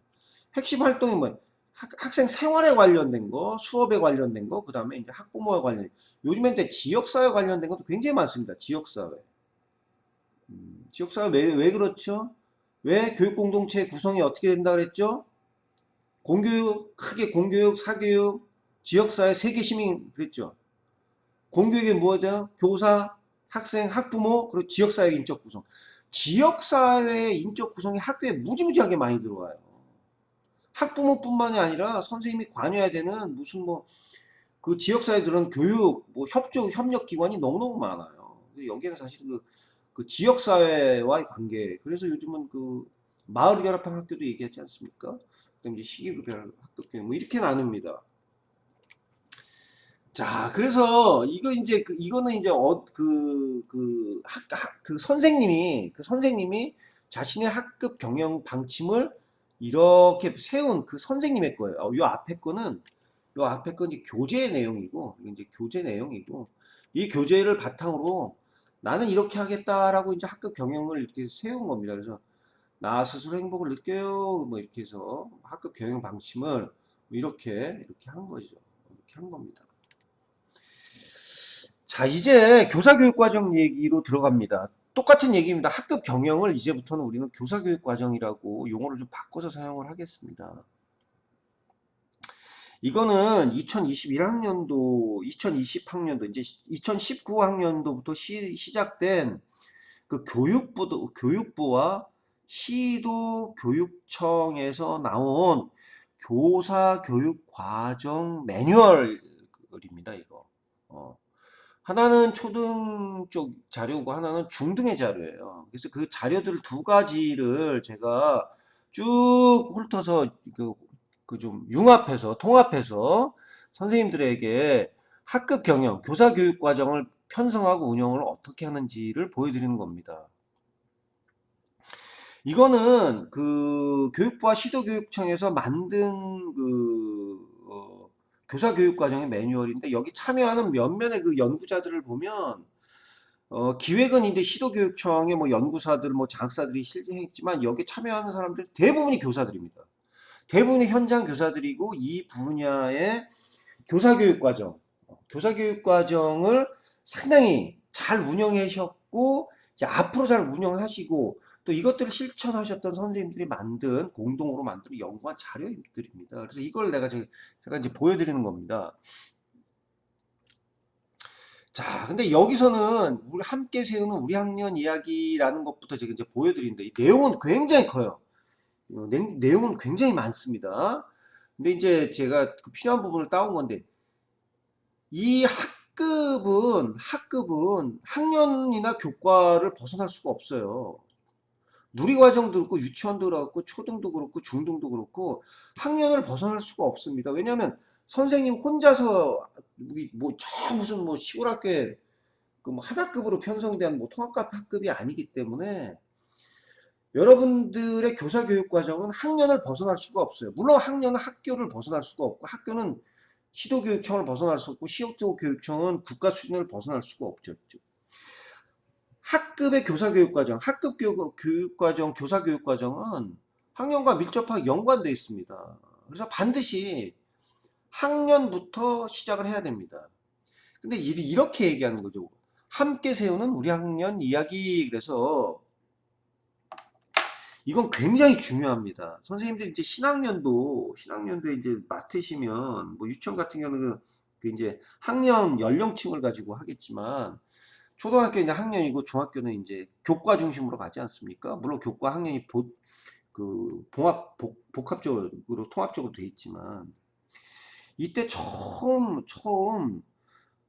핵심 활동이 뭐야? 학생 생활에 관련된 거, 수업에 관련된 거, 그 다음에 이제 학부모에 관련. 요즘엔 때 지역사회 관련된 것도 굉장히 많습니다. 지역사회. 지역사회 왜 그렇죠? 왜 교육공동체 구성이 어떻게 된다 그랬죠? 공교육, 크게 공교육, 사교육, 지역사회, 세계시민 그랬죠. 공교육이 뭐예요? 교사, 학생, 학부모, 그리고 지역사회 인적 구성. 지역사회의 인적 구성이 학교에 무지무지하게 많이 들어와요. 학부모뿐만이 아니라 선생님이 관여해야 되는 무슨 뭐 그 지역사회들은 교육, 뭐 협력기관이 너무너무 많아요. 여기는 사실 그 지역사회와의 관계. 그래서 요즘은 그 마을 결합형 학교도 얘기하지 않습니까? 그다음 이제 시기별 학급경 뭐 이렇게 나눕니다. 자, 그래서 이거는 이제 선생님이 자신의 학급 경영 방침을 이렇게 세운 그 선생님의 거예요. 요 앞에 건 이제 교재 내용이고 이 교재를 바탕으로 나는 이렇게 하겠다라고 이제 학급 경영을 이렇게 세운 겁니다. 그래서 나 스스로 행복을 느껴요. 뭐 이렇게 해서 학급 경영 방침을 이렇게 한 거죠. 이렇게 한 겁니다. 자, 이제 교사교육과정 얘기로 들어갑니다. 똑같은 얘기입니다. 학급 경영을 이제부터는 우리는 교사교육과정이라고 용어를 좀 바꿔서 사용을 하겠습니다. 이거는 2021학년도, 2020학년도, 이제 2019학년도부터 시작된 그 교육부와 시도교육청에서 나온 교사교육과정 매뉴얼입니다, 이거. 하나는 초등 쪽 자료고 하나는 중등의 자료예요. 그래서 그 자료들 두 가지를 제가 쭉 훑어서 그 좀 융합해서 통합해서 선생님들에게 학급 경영, 교사 교육 과정을 편성하고 운영을 어떻게 하는지를 보여드리는 겁니다. 이거는 그 교육부와 시도교육청에서 만든 교사 교육 과정의 매뉴얼인데 여기 참여하는 몇몇의 그 연구자들을 보면 기획은 이제 시도교육청의 뭐 연구사들, 뭐 장학사들이 실제했지만 여기 참여하는 사람들 대부분이 교사들입니다. 대부분이 현장 교사들이고 이 분야의 교사교육과정을 상당히 잘 운영하셨고 이제 앞으로 잘 운영하시고 또 이것들을 실천하셨던 선생님들이 공동으로 만든 연구한 자료들입니다. 그래서 이걸 제가 이제 보여드리는 겁니다. 자, 근데 여기서는 우리 함께 세우는 우리 학년 이야기라는 것부터 제가 이제 보여드리는데 이 내용은 굉장히 커요. 내용은 굉장히 많습니다. 근데 이제 제가 그 필요한 부분을 따온 건데 이 학급은 학년이나 교과를 벗어날 수가 없어요. 누리과정도 그렇고 유치원도 그렇고 초등도 그렇고 중등도 그렇고 학년을 벗어날 수가 없습니다. 왜냐하면 선생님 혼자서 무슨 뭐 시골 학교에 그뭐 하나급으로 편성된 뭐 통합학급이 아니기 때문에 여러분들의 교사 교육 과정은 학년을 벗어날 수가 없어요. 물론 학년은 학교를 벗어날 수가 없고 학교는 시도교육청을 벗어날 수 없고 시도교육청은 국가 수준을 벗어날 수가 없죠. 학급의 교사교육과정, 학급 교육과정, 교사교육과정은 학년과 밀접하게 연관되어 있습니다. 그래서 반드시 학년부터 시작을 해야 됩니다. 근데 이렇게 얘기하는 거죠. 함께 세우는 우리 학년 이야기. 그래서 이건 굉장히 중요합니다. 선생님들 이제 신학년도에 이제 맡으시면 뭐 유치원 같은 경우는 그 이제 학년 연령층을 가지고 하겠지만 초등학교 이제 학년이고 중학교는 이제 교과 중심으로 가지 않습니까? 물론 교과 학년이 복합적으로 통합적으로 돼 있지만 이때 처음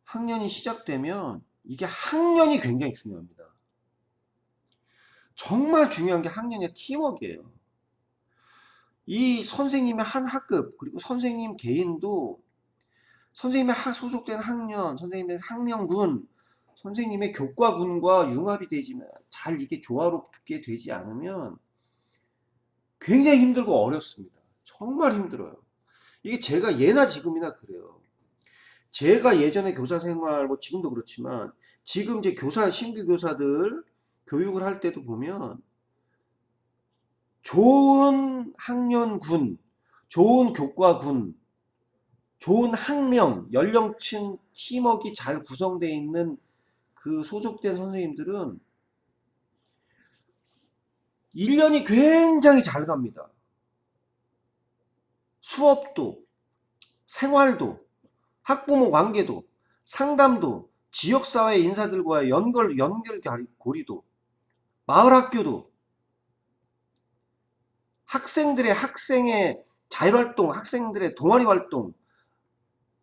학년이 시작되면 이게 학년이 굉장히 중요합니다. 정말 중요한 게 학년의 팀워크예요. 이 선생님의 한 학급 그리고 선생님 개인도 선생님의 소속된 학년, 선생님의 학년군, 선생님의 교과군과 융합이 되지만 잘 이게 조화롭게 되지 않으면 굉장히 힘들고 어렵습니다. 정말 힘들어요. 이게 제가 예나 지금이나 그래요. 제가 예전에 교사 생활 뭐 지금도 그렇지만 지금 이제 신규 교사들 교육을 할 때도 보면 좋은 학년군, 좋은 교과군, 좋은 학령, 연령층 팀워크가 잘 구성되어 있는 그 소속된 선생님들은 1년이 굉장히 잘 갑니다. 수업도, 생활도, 학부모 관계도, 상담도, 지역사회 인사들과의 연결고리도, 마을학교도, 학생의 자율활동, 학생들의 동아리 활동,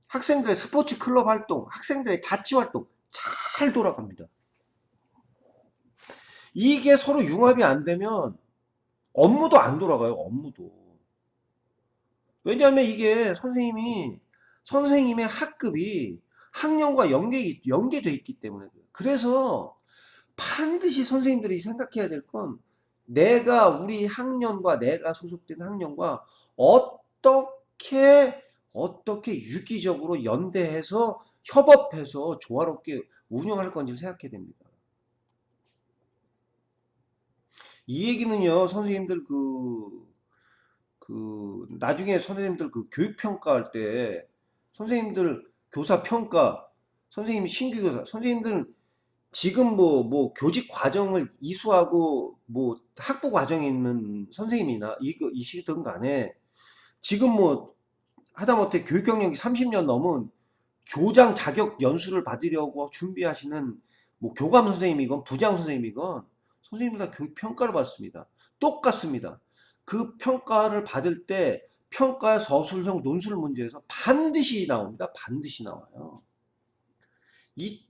학생들의 스포츠 클럽 활동, 학생들의 자치활동 잘 돌아갑니다. 이게 서로 융합이 안 되면 업무도 안 돌아가요. 업무도. 왜냐하면 이게 선생님의 학급이 학년과 연계되어 있기 때문에 그래요. 그래서 반드시 선생님들이 생각해야 될 건 우리 학년과 내가 소속된 학년과 어떻게 유기적으로 연대해서 협업해서 조화롭게 운영할 건지 생각해야 됩니다. 이 얘기는요, 선생님들 나중에 선생님들 그 교육평가할 때, 선생님들 교사 평가, 선생님 신규 교사, 선생님들 지금 뭐 교직 과정을 이수하고 뭐 학부 과정에 있는 선생님이나 이시든 간에 지금 뭐 하다못해 교육 경력이 30년 넘은 교장 자격 연수를 받으려고 준비하시는 뭐 교감 선생님이건 부장 선생님이건 선생님들 다 교육 평가를 받습니다. 똑같습니다. 그 평가를 받을 때 평가 서술형 논술 문제에서 반드시 나옵니다. 반드시 나와요. 이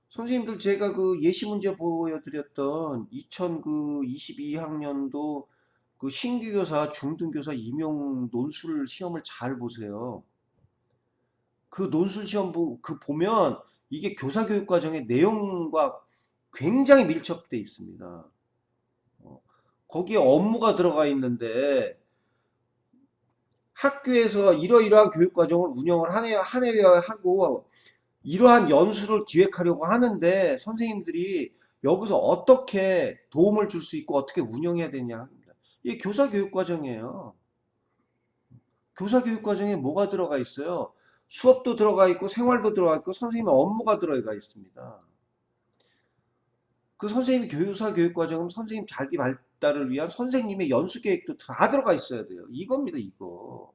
선생님들 제가 그 예시 문제 보여드렸던 2022학년도 그 신규교사 중등교사 임용 논술 시험을 잘 보세요. 그 논술 시험 보면 이게 교사 교육 과정의 내용과 굉장히 밀접돼 있습니다. 거기에 업무가 들어가 있는데 학교에서 이러이러한 교육 과정을 운영을 하내야 하고 이러한 연수를 기획하려고 하는데 선생님들이 여기서 어떻게 도움을 줄 수 있고 어떻게 운영해야 되냐 합니다. 이게 교사 교육 과정이에요. 교사 교육 과정에 뭐가 들어가 있어요? 수업도 들어가 있고 생활도 들어가 있고 선생님의 업무가 들어가 있습니다. 그 선생님이 교사 교육 과정은 선생님 자기 발달을 위한 선생님의 연수 계획도 다 들어가 있어야 돼요. 이겁니다, 이거.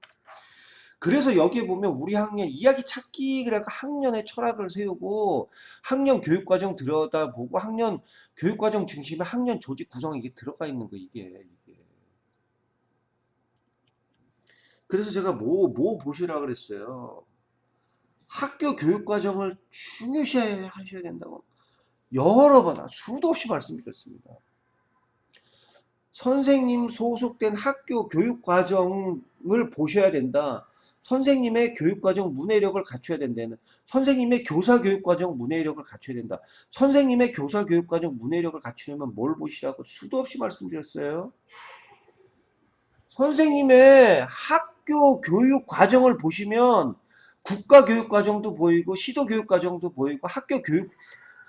그래서 여기에 보면 우리 학년 이야기 찾기 그래서 학년의 철학을 세우고 학년 교육과정 들여다보고 학년 교육과정 중심의 학년 조직 구성이 이게 들어가 있는 거 이게. 그래서 제가 뭐 보시라 그랬어요. 학교 교육과정을 중요시 하셔야 된다고 여러 번 수도 없이 말씀드렸습니다. 선생님 소속된 학교 교육과정을 보셔야 된다. 선생님의 교육과정 문해력을 갖춰야 된다는 선생님의 교사교육과정 문해력을 갖춰야 된다. 선생님의 교사교육과정 문해력을 갖추려면 뭘 보시라고 수도 없이 말씀드렸어요. 선생님의 학교 교육과정을 보시면 국가교육과정도 보이고 시도교육과정도 보이고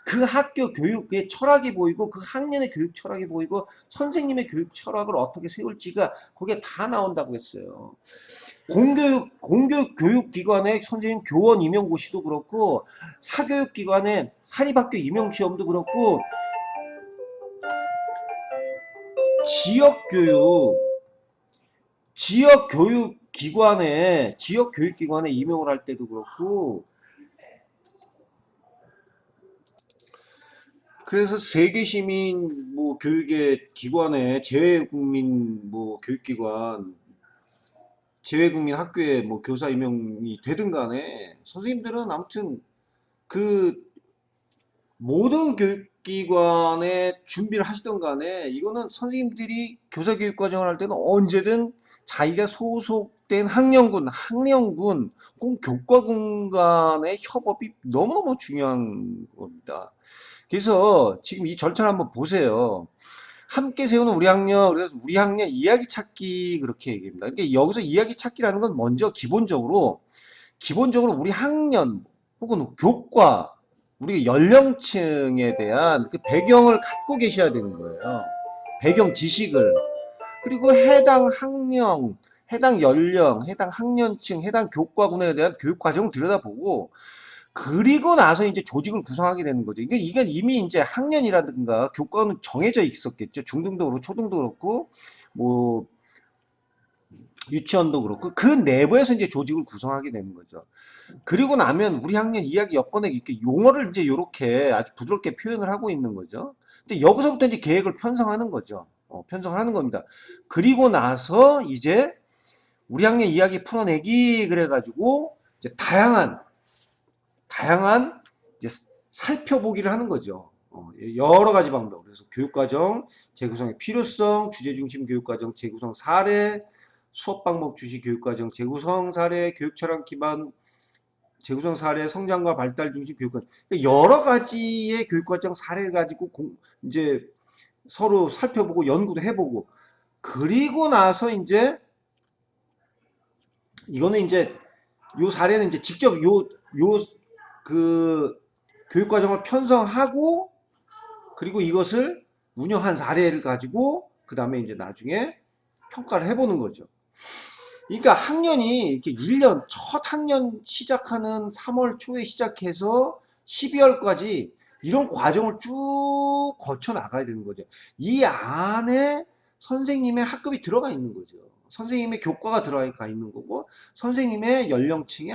그 학교 교육의 철학이 보이고 그 학년의 교육 철학이 보이고 선생님의 교육 철학을 어떻게 세울지가 거기에 다 나온다고 했어요. 공교육 교육기관의 선생님 교원 임용고시도 그렇고 사교육기관의 사립학교 임용시험도 그렇고 지역교육기관에 임용을 할 때도 그렇고 그래서 세계시민 뭐 교육의 기관에 재외국민 뭐 교육기관 재외국민 학교에 뭐 교사 임용이 되든 간에 선생님들은 아무튼 그 모든 교육기관에 준비를 하시던 간에 이거는 선생님들이 교사교육과정을 할 때는 언제든 자기가 소속된 학년군 혹은 교과군 간의 협업이 너무너무 중요한 겁니다. 그래서 지금 이 절차를 한번 보세요. 함께 세우는 우리 학년, 그래서 우리 학년 이야기 찾기 그렇게 얘기합니다. 그러니까 여기서 이야기 찾기라는 건 먼저 기본적으로 우리 학년 혹은 교과, 우리 연령층에 대한 그 배경을 갖고 계셔야 되는 거예요. 배경 지식을. 그리고 해당 학년, 해당 연령, 해당 학년층, 해당 교과군에 대한 교육 과정을 들여다보고 그리고 나서 이제 조직을 구성하게 되는 거죠. 이게 이미 이제 학년이라든가 교과는 정해져 있었겠죠. 중등도 그렇고 초등도 그렇고 뭐 유치원도 그렇고 그 내부에서 이제 조직을 구성하게 되는 거죠. 그리고 나면 우리 학년 이야기 여건에 이렇게 용어를 이제 이렇게 아주 부드럽게 표현을 하고 있는 거죠. 근데 여기서부터 이제 계획을 편성하는 거죠. 편성을 하는 겁니다. 그리고 나서 이제 우리 학년 이야기 풀어내기 그래가지고 이제 다양한 이제 살펴보기를 하는 거죠. 여러 가지 방법. 그래서 교육과정 재구성의 필요성, 주제중심 교육과정 재구성 사례, 수업 방법 주시 교육과정 재구성 사례, 교육 철학 기반 재구성 사례, 성장과 발달 중심 교육과정. 여러 가지의 교육과정 사례 가지고 이제 서로 살펴보고 연구도 해보고 그리고 나서 이제 이거는 이제 요 사례는 이제 직접 그 교육과정을 편성하고 그리고 이것을 운영한 사례를 가지고 그 다음에 이제 나중에 평가를 해보는 거죠. 그러니까 학년이 이렇게 1년, 첫 학년 시작하는 3월 초에 시작해서 12월까지 이런 과정을 쭉 거쳐 나가야 되는 거죠. 이 안에 선생님의 학급이 들어가 있는 거죠. 선생님의 교과가 들어가 있는 거고, 선생님의 연령층에,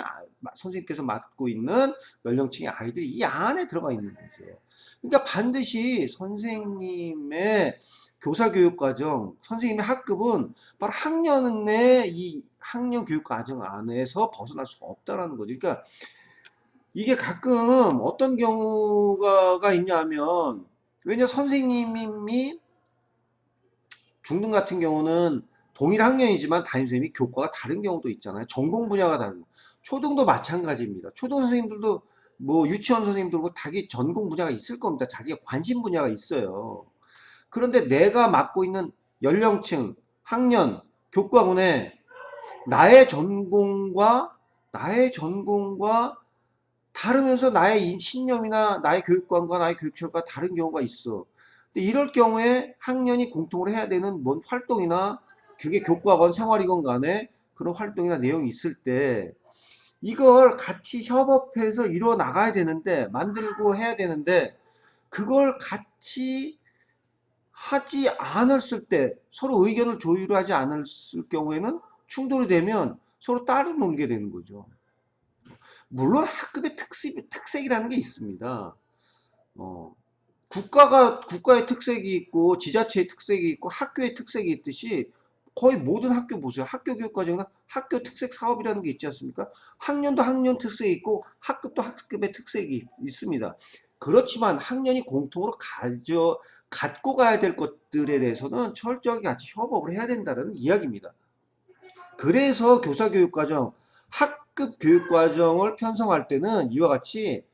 선생님께서 맡고 있는 연령층의 아이들이 이 안에 들어가 있는 거죠. 그러니까 반드시 선생님의 교사교육과정, 선생님의 학급은 바로 학년의 이 학년 교육과정 안에서 벗어날 수가 없다라는 거죠. 그러니까 이게 가끔 어떤 경우가 있냐면, 왜냐 선생님이 중등 같은 경우는 동일 학년이지만 담임선생님이 교과가 다른 경우도 있잖아요. 전공 분야가 다른. 초등도 마찬가지입니다. 초등 선생님들도 뭐 유치원 선생님들도 자기 전공 분야가 있을 겁니다. 자기가 관심 분야가 있어요. 그런데 내가 맡고 있는 연령층, 학년, 교과군에 나의 전공과 다르면서 나의 신념이나 나의 교육관과 나의 교육철과 다른 경우가 있어. 근데 이럴 경우에 학년이 공통으로 해야 되는 뭔 활동이나 그게 교과건 생활이건 간에 그런 활동이나 내용이 있을 때 이걸 같이 협업해서 이루어 나가야 되는데 만들고 해야 되는데 그걸 같이 하지 않았을 때 서로 의견을 조율하지 않았을 경우에는 충돌이 되면 서로 따로 놀게 되는 거죠. 물론 학급의 특색이라는 게 있습니다. 어, 국가의 특색이 있고 지자체의 특색이 있고 학교의 특색이 있듯이 거의 모든 학교 보세요. 학교 교육과정은 학교 특색 사업이라는 게 있지 않습니까? 학년도 학년 특색이 있고 학급도 학급의 특색이 있습니다. 그렇지만 학년이 공통으로 갖고 가야 될 것들에 대해서는 철저하게 같이 협업을 해야 된다는 이야기입니다. 그래서 교사교육과정, 학급 교육과정을 편성할 때는 이와 같이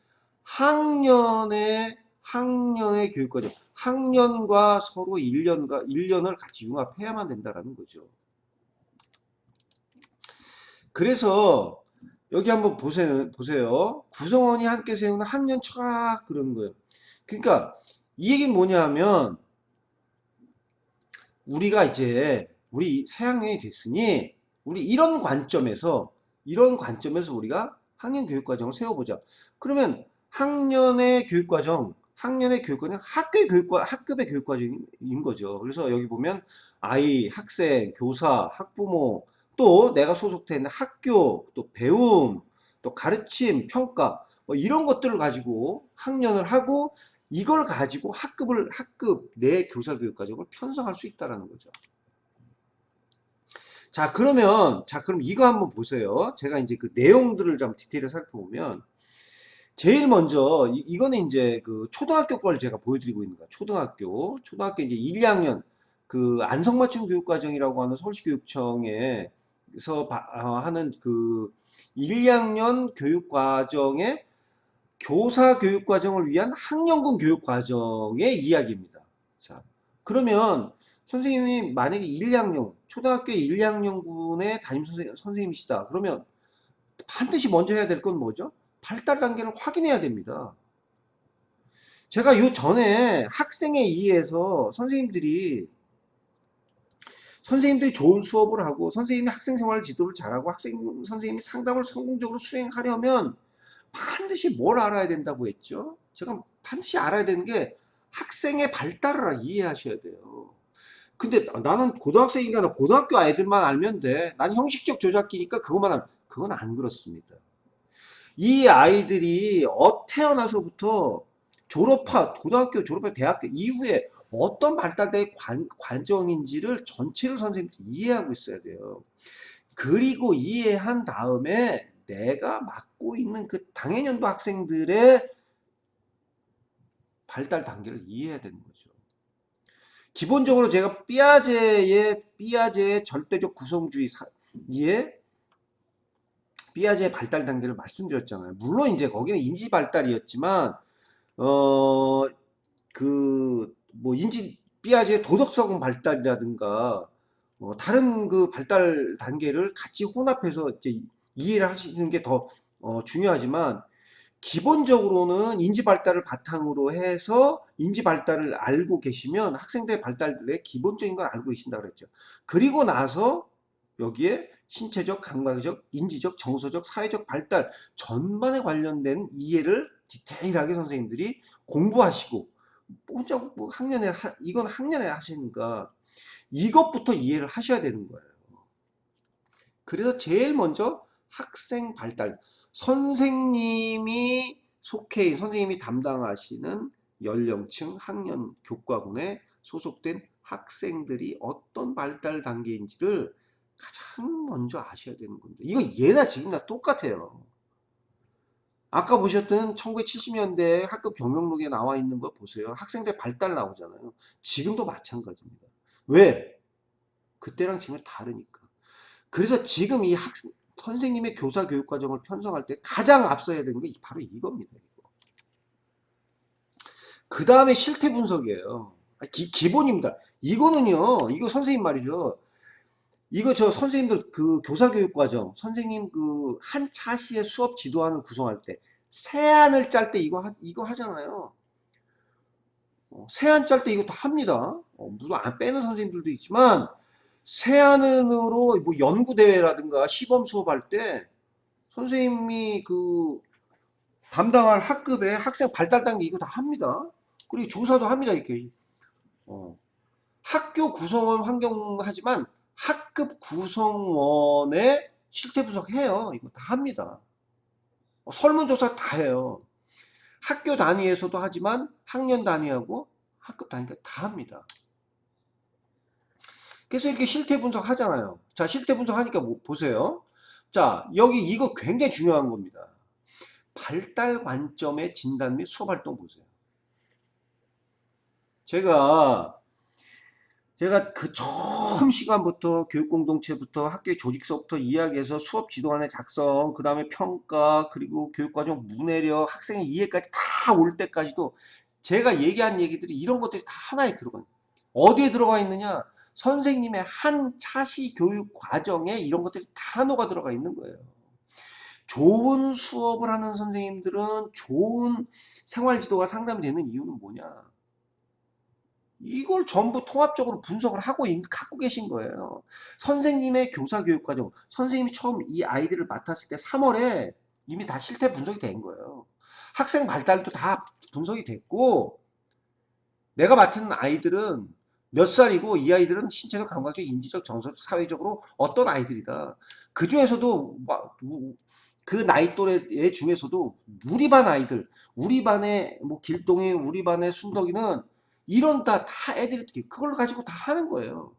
학년의 교육과정, 학년과 서로 1년을 같이 융합해야만 된다는 거죠. 그래서 여기 한번 보세요. 구성원이 함께 세우는 학년 철학 그런 거예요. 그러니까 이 얘기는 뭐냐면 우리가 이제 우리 새학년이 됐으니 우리 이런 관점에서 우리가 학년 교육과정을 세워보자. 그러면 학년의 교육과정, 학급의 교육과정인 거죠. 그래서 여기 보면 아이, 학생, 교사, 학부모, 또 내가 소속돼 있는 학교, 또 배움, 또 가르침, 평가, 뭐 이런 것들을 가지고 학년을 하고 이걸 가지고 학급 내 교사교육과정을 편성할 수 있다는 거죠. 그럼 이거 한번 보세요. 제가 이제 그 내용들을 좀 디테일을 살펴보면, 제일 먼저, 이거는 이제 그 초등학교 걸 제가 보여드리고 있는 거야. 초등학교 이제 1, 2학년, 그 안성맞춤 교육과정이라고 하는 서울시 교육청에서 하는 그 1, 2학년 교육과정의 교사 교육과정을 위한 학년군 교육과정의 이야기입니다. 자, 그러면 선생님이 만약에 1, 2학년, 초등학교 1, 2학년군의 담임 선생님이시다. 그러면 반드시 먼저 해야 될 건 뭐죠? 발달 단계를 확인해야 됩니다. 제가 요 전에 학생에 의해서 선생님들이 좋은 수업을 하고 선생님이 학생 생활 지도를 잘하고 선생님이 상담을 성공적으로 수행하려면 반드시 뭘 알아야 된다고 했죠? 제가 반드시 알아야 되는 게 학생의 발달을 이해하셔야 돼요. 근데 나는 고등학생이니까 고등학교 아이들만 알면 돼. 난 형식적 조작기니까 그것만 하면 그건 안 그렇습니다. 이 아이들이 태어나서부터 고등학교 졸업한 대학교 이후에 어떤 발달의 과정인지를 전체를 선생님들이 이해하고 있어야 돼요. 그리고 이해한 다음에 내가 맡고 있는 그 당해년도 학생들의 발달 단계를 이해해야 되는 거죠. 기본적으로 제가 삐아제의 절대적 구성주의에 삐아제의 발달 단계를 말씀드렸잖아요. 물론 이제 거기는 인지 발달이었지만 삐아제의 도덕성 발달이라든가 다른 그 발달 단계를 같이 혼합해서 이제 이해를 하시는 게 더 중요하지만 기본적으로는 인지 발달을 바탕으로 해서 인지 발달을 알고 계시면 학생들의 발달들의 기본적인 걸 알고 계신다고 그랬죠. 그리고 나서 여기에 신체적, 감각적, 인지적, 정서적, 사회적 발달 전반에 관련된 이해를 디테일하게 선생님들이 공부하시고 혼자 뭐 학년에 이건 학년에 하시니까 이것부터 이해를 하셔야 되는 거예요. 그래서 제일 먼저 학생 발달, 선생님이 선생님이 담당하시는 연령층, 학년, 교과군에 소속된 학생들이 어떤 발달 단계인지를 가장 먼저 아셔야 되는 겁니다. 이거 예나 지금이나 똑같아요. 아까 보셨던 1970년대 학급 경영록에 나와 있는 거 보세요. 학생들 발달 나오잖아요. 지금도 마찬가지입니다. 왜? 그때랑 지금 다르니까. 그래서 지금 이 선생님의 교사 교육 과정을 편성할 때 가장 앞서야 되는 게 바로 이겁니다. 그 다음에 실태 분석이에요. 기본입니다. 이거는요, 이거 선생님 말이죠. 이거 저 선생님들 그 교사 교육 과정, 선생님 그 한 차시의 수업 지도안을 구성할 때, 세안을 짤 때 이거 하잖아요. 세안 짤 때 이것도 합니다. 물론 안 빼는 선생님들도 있지만, 세안으로 뭐 연구대회라든가 시범 수업할 때, 선생님이 그 담당할 학급의 학생 발달 단계 이거 다 합니다. 그리고 조사도 합니다. 이렇게 학교 구성원 환경하지만 학급 구성원의 실태 분석해요. 이거 다 합니다. 설문조사 다 해요. 학교 단위에서도 하지만 학년 단위하고 학급 단위가 다 합니다. 그래서 이렇게 실태 분석 하잖아요. 자, 실태 분석 하니까 뭐 보세요. 자, 여기 이거 굉장히 중요한 겁니다. 발달 관점의 진단 및 수업 활동 보세요. 제가 그 처음 시간부터 교육 공동체부터 학교의 조직서부터 이야기해서 수업 지도안의 작성, 그 다음에 평가, 그리고 교육과정 문해력, 학생의 이해까지 다 올 때까지도 제가 얘기한 얘기들이 이런 것들이 다 하나에 들어가 있는 어디에 들어가 있느냐? 선생님의 한 차시 교육 과정에 이런 것들이 다 녹아 들어가 있는 거예요. 좋은 수업을 하는 선생님들은 좋은 생활지도가 상담이 되는 이유는 뭐냐? 이걸 전부 통합적으로 분석을 하고 갖고 계신 거예요. 선생님의 교사교육과정, 선생님이 처음 이 아이들을 맡았을 때 3월에 이미 다 실태 분석이 된 거예요. 학생 발달도 다 분석이 됐고, 내가 맡은 아이들은 몇 살이고 이 아이들은 신체적, 감각적, 인지적, 정서적, 사회적으로 어떤 아이들이다. 그 중에서도 그 나이 또래 중에서도 우리 반 아이들, 우리 반의 뭐 길동이, 우리 반의 순덕이는 이런 다 애들이 그걸 가지고 다 하는 거예요.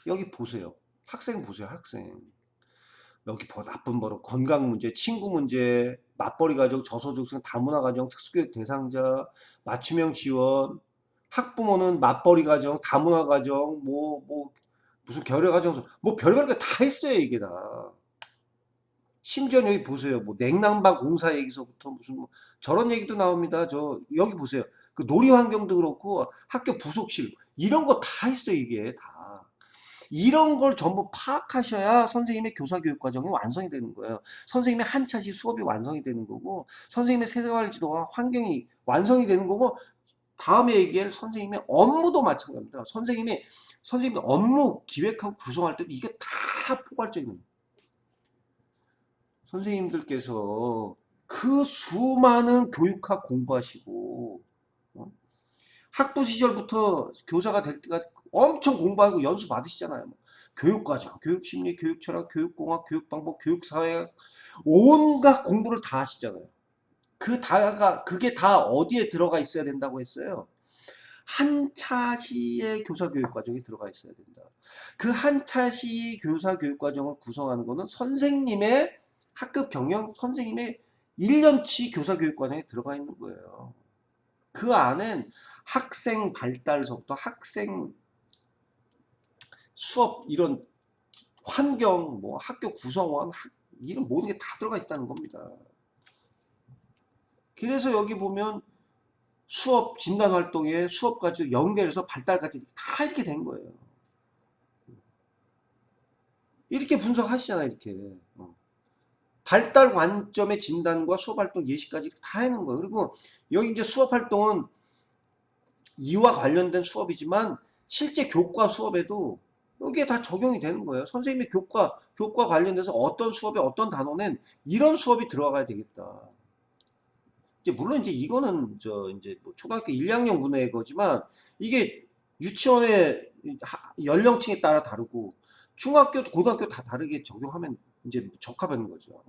여기 보세요. 학생 보세요. 학생. 여기 나쁜 버릇, 건강 문제, 친구 문제, 맞벌이 가정, 저소득층, 다문화 가정, 특수교육 대상자, 맞춤형 지원, 학부모는 맞벌이 가정, 다문화 가정, 무슨 결여 가정, 뭐 별별 거 다 있어요, 이게 다. 심지어 여기 보세요. 뭐 냉난방 공사 얘기서부터 무슨 뭐 저런 얘기도 나옵니다. 여기 보세요. 그 놀이 환경도 그렇고 학교 부속실 이런 거 다 있어요, 이게 다. 이런 걸 전부 파악하셔야 선생님의 교사 교육 과정이 완성이 되는 거예요. 선생님의 한 차시 수업이 완성이 되는 거고 선생님의 생활 지도와 환경이 완성이 되는 거고 다음에 얘기할 선생님의 업무도 마찬가지입니다. 선생님의 업무 기획하고 구성할 때도 이게 다 포괄적인 거예요. 선생님들께서 그 수많은 교육학 공부하시고 학부 시절부터 교사가 될 때까지 엄청 공부하고 연수 받으시잖아요. 교육과정, 교육심리, 교육철학, 교육공학, 교육방법, 교육사회 온갖 공부를 다 하시잖아요. 그게 다 어디에 들어가 있어야 된다고 했어요? 한 차시의 교사 교육 과정이 들어가 있어야 된다. 그 한 차시 교사 교육 과정을 구성하는 것은 선생님의 학급 경영, 선생님의 1년치 교사 교육 과정에 들어가 있는 거예요. 그 안엔 학생 발달서부터 학생 수업 이런 환경, 뭐 학교 구성원, 이런 모든 게 다 들어가 있다는 겁니다. 그래서 여기 보면 수업 진단 활동에 수업까지 연결해서 발달까지 다 이렇게 된 거예요. 이렇게 분석하시잖아요, 이렇게. 발달 관점의 진단과 수업 활동 예시까지 다 해놓은 거예요. 그리고 여기 이제 수업 활동은 이와 관련된 수업이지만 실제 교과 수업에도 여기에 다 적용이 되는 거예요. 선생님의 교과 관련돼서 어떤 수업에 어떤 단원엔 이런 수업이 들어가야 되겠다. 이제 물론 이제 이거는 이제 뭐 초등학교 1, 2학년 군의 거지만 이게 유치원의 연령층에 따라 다르고 중학교, 고등학교 다 다르게 적용하면 이제 적합한 거죠.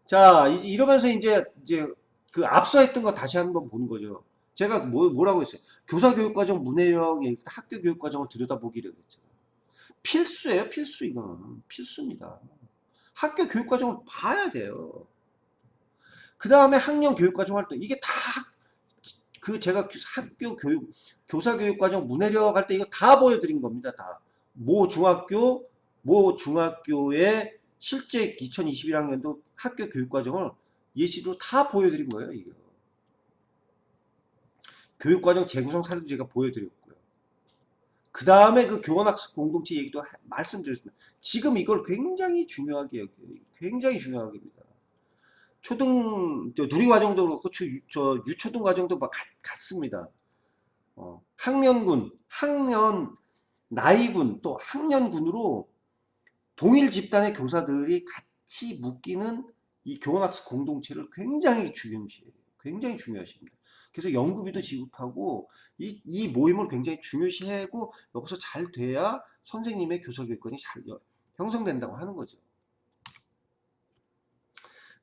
자, 이제 이러면서 이제 그 앞서 했던 거 다시 한번 보는 거죠. 제가 뭐라고 했어요? 교사교육과정 문해력, 학교 교육과정을 들여다보기로 했잖아요. 필수예요, 필수. 이거는 필수입니다. 학교 교육과정을 봐야 돼요. 그 다음에 학년 교육과정 활동, 이게 다 제가 학교 교육 교사교육과정 문해력 할 때 이거 다 보여드린 겁니다. 다 모 중학교의 실제 2021학년도 학교 교육과정을 예시로 다 보여드린 거예요. 이게 교육과정 재구성 사례도 제가 보여드렸고요. 그 다음에 그 교원학습 공동체 얘기도 말씀드렸습니다. 지금 이걸 굉장히 중요하게 여겨요. 굉장히 중요하게 합니다. 누리과정도 그렇고 유초등 과정도 같습니다. 학년 나이군 또 학년군으로 동일 집단의 교사들이 같이 묶이는 이 교원학습 공동체를 굉장히 중요시해요. 굉장히 중요하십니다. 그래서 연구비도 지급하고 이 모임을 굉장히 중요시하고 여기서 잘 돼야 선생님의 교사교육권이 잘 형성된다고 하는 거죠.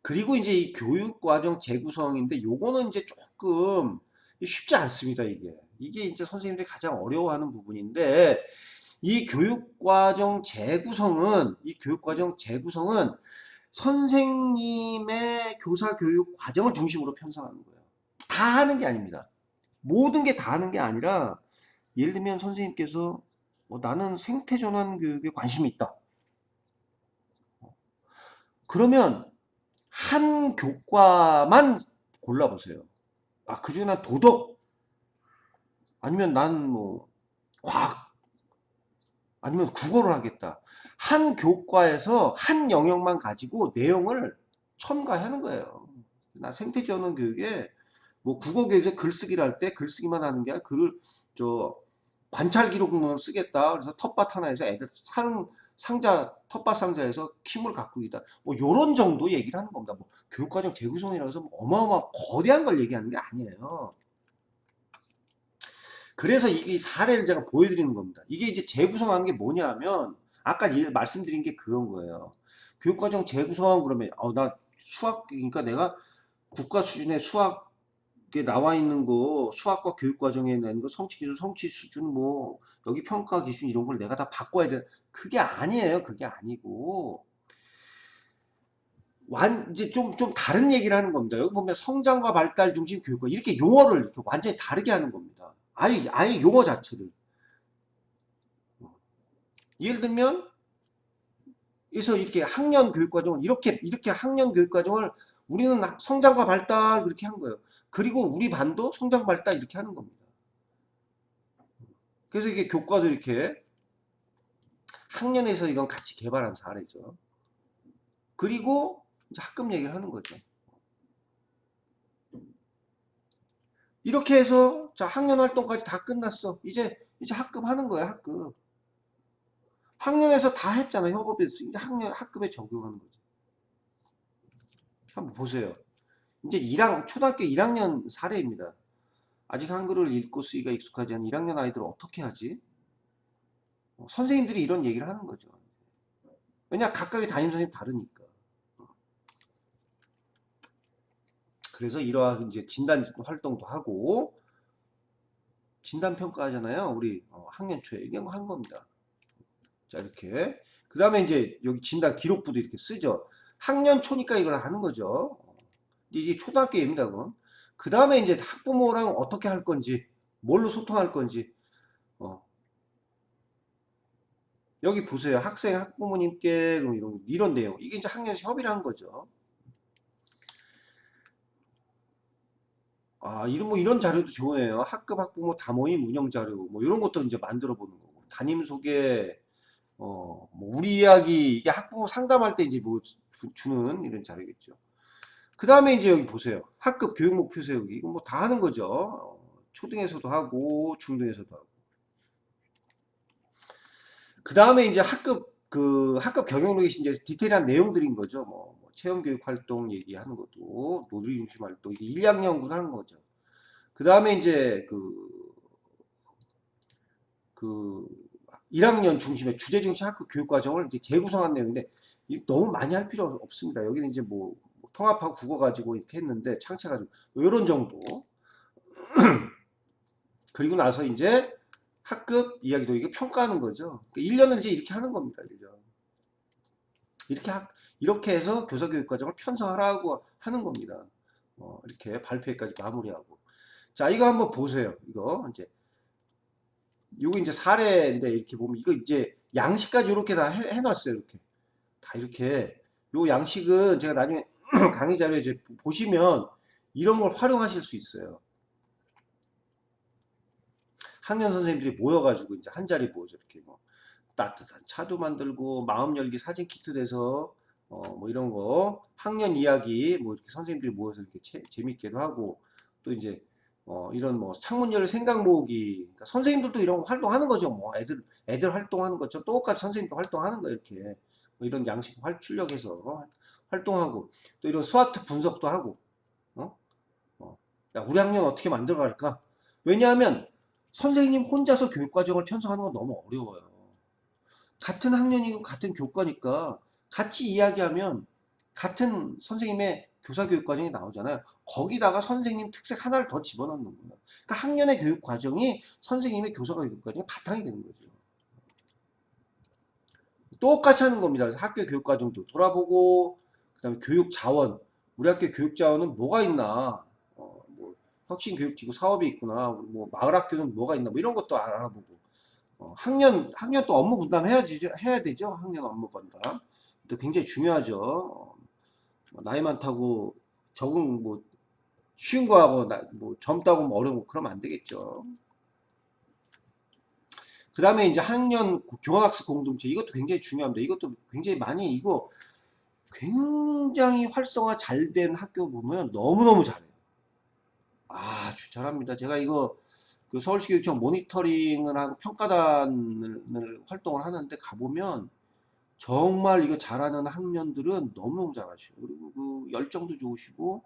그리고 이제 이 교육과정 재구성인데 요거는 이제 조금 쉽지 않습니다. 이게 이제 선생님들이 가장 어려워하는 부분인데 이 교육과정 재구성은 선생님의 교사교육 과정을 중심으로 편성하는 거예요. 다 하는 게 아닙니다. 모든 게 다 하는 게 아니라 예를 들면 선생님께서 나는 생태전환 교육에 관심이 있다. 그러면 한 교과만 골라보세요. 그중에 난 도덕, 아니면 난 뭐 과학, 아니면 국어를 하겠다. 한 교과에서 한 영역만 가지고 내용을 첨가하는 거예요. 나 생태지원원 교육에 뭐 국어 교육에서 글쓰기를 할 때 글쓰기만 하는 게 아니라 글을 관찰 기록문을 쓰겠다. 그래서 텃밭 하나에서 애들 사는 텃밭 상자에서 식물 가꾸기다. 뭐 요런 정도 얘기를 하는 겁니다. 뭐 교육과정 재구성이라고 해서 어마어마 거대한 걸 얘기하는 게 아니에요. 그래서 이 사례를 제가 보여드리는 겁니다. 이게 이제 재구성하는 게 뭐냐면 아까 말씀드린 게 그런 거예요. 교육과정 재구성 그러면 나 수학 그러니까 내가 국가 수준의 수학에 나와 있는 거 수학과 교육과정에 있는 거 성취기준 성취 수준 뭐 여기 평가 기준 이런 걸 내가 다 바꿔야 돼. 그게 아니에요. 그게 아니고 이제 좀 다른 얘기를 하는 겁니다. 여기 보면 성장과 발달 중심 교육과 이렇게 용어를 이렇게 완전히 다르게 하는 겁니다. 아예 용어 자체를. 예를 들면, 그래서 이렇게 학년 교육과정을, 이렇게 학년 교육과정을 우리는 성장과 발달 그렇게 한 거예요. 그리고 우리 반도 성장 발달 이렇게 하는 겁니다. 그래서 이게 교과도 이렇게 학년에서 이건 같이 개발한 사례죠. 그리고 이제 학급 얘기를 하는 거죠. 이렇게 해서 자 학년 활동까지 다 끝났어. 이제 학급 하는 거야. 학급. 학년에서 다 했잖아요. 협업에서 이제 학급에 적용하는 거죠. 한번 보세요. 이제 초등학교 1학년 사례입니다. 아직 한글을 읽고 쓰기가 익숙하지 않은 1학년 아이들을 어떻게 하지? 선생님들이 이런 얘기를 하는 거죠. 왜냐 각각의 담임선생님 다르니까. 그래서 이러한 이제 진단 활동도 하고 진단 평가하잖아요. 우리 학년 초에 이런 거 한 겁니다. 자 이렇게 그 다음에 이제 여기 진단 기록부도 이렇게 쓰죠. 학년 초니까 이걸 하는 거죠. 이게 초등학교입니다. 그 다음에 이제 학부모랑 어떻게 할 건지 뭘로 소통할 건지 여기 보세요. 학생 학부모님께 이런 내용 이게 이제 학년에서 협의를 한 거죠. 이런 자료도 좋네요. 학급 학부모 다모임 운영 자료 뭐 이런 것도 이제 만들어 보는 거고 담임 소개 뭐 우리 이야기, 이게 학부모 상담할 때 이제 뭐 주는 이런 자료겠죠. 그 다음에 이제 여기 보세요. 학급 교육 목표 세우기. 이거 뭐 다 하는 거죠. 초등에서도 하고, 중등에서도 하고. 그 다음에 이제 학급 경영록에 이제 디테일한 내용들인 거죠. 뭐 체험교육 활동 얘기하는 것도, 놀이 중심 활동, 이게 1, 2학년군 하는 거죠. 그 다음에 이제 그 1학년 중심의 주제 중심 학급 교육 과정을 이제 재구성한 내용인데, 너무 많이 할 필요 없습니다. 여기는 이제 뭐 통합하고 국어 가지고 이렇게 했는데, 창체가지고, 이런 정도. 그리고 나서 이제 학급 이야기도 이게 평가하는 거죠. 1년을 이제 이렇게 하는 겁니다. 1년. 이렇게 해서 교사교육과정을 편성하라고 하는 겁니다. 이렇게 발표회까지 마무리하고. 자, 이거 한번 보세요. 이거 이제 사례인데, 이렇게 보면, 이거 이제 양식까지 이렇게 다 해놨어요. 이렇게. 다 이렇게. 요 양식은 제가 나중에 강의 자료에 이제 보시면 이런 걸 활용하실 수 있어요. 학년 선생님들이 모여가지고 이제 한 자리 모여서 이렇게 뭐 따뜻한 차도 만들고 마음 열기 사진 키트 돼서 뭐 이런 거 학년 이야기 뭐 이렇게 선생님들이 모여서 이렇게 재밌게도 하고, 또 이제 이런 뭐 창문 열 생각 모으기, 그러니까 선생님들도 이런 거 활동하는 거죠. 뭐 애들 활동하는 것처럼 똑같이 선생님도 활동하는 거예요. 이렇게 뭐 이런 양식 출력해서 활동하고, 또 이런 스와트 분석도 하고. 어? 야, 우리 학년 어떻게 만들어 갈까? 왜냐하면 선생님 혼자서 교육과정을 편성하는 건 너무 어려워요. 같은 학년이고 같은 교과니까 같이 이야기하면 같은 선생님의 교사교육과정이 나오잖아요. 거기다가 선생님 특색 하나를 더 집어넣는 거예요. 그러니까 학년의 교육과정이 선생님의 교사교육과정의 바탕이 되는 거죠. 똑같이 하는 겁니다. 학교 교육과정도 돌아보고, 그 다음에 교육자원, 우리 학교 교육자원은 뭐가 있나, 뭐 혁신교육지구 사업이 있구나, 뭐 마을학교는 뭐가 있나, 뭐 이런 것도 알아보고, 학년 또 업무 해야 되죠. 학년 업무 분담. 또 굉장히 중요하죠. 뭐 나이 많다고 적응 뭐 쉬운 거 하고 뭐 젊다고 뭐 어려운 거 그러면 안 되겠죠. 그 다음에 이제 학년 교환학습 공동체, 이것도 굉장히 중요합니다. 이것도 굉장히 많이, 이거 굉장히 활성화 잘 된 학교 보면 너무너무 잘해요. 아주 잘합니다. 제가 이거 그 서울시교육청 모니터링을 하고 평가단을 활동을 하는데 가보면 정말 이거 잘하는 학년들은 너무너무 잘하셔요. 그리고 그 열정도 좋으시고,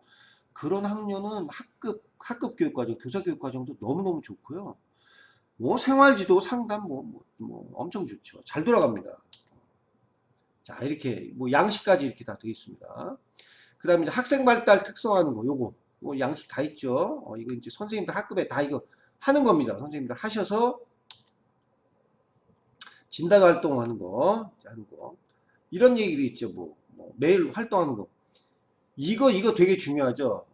그런 학년은 학급 교육과정, 교사교육과정도 너무너무 좋고요. 뭐 생활지도 상담 뭐 엄청 좋죠. 잘 돌아갑니다. 자, 이렇게 뭐 양식까지 이렇게 다 되어 있습니다. 그 다음에 이제 학생 발달 특성화하는 거, 요거 양식 다 있죠. 이거 이제 선생님들 학급에 다 이거 하는 겁니다. 선생님들 하셔서 진단 활동하는 거, 이런 얘기도 있죠. 뭐 매일 활동하는 거. 이거 되게 중요하죠.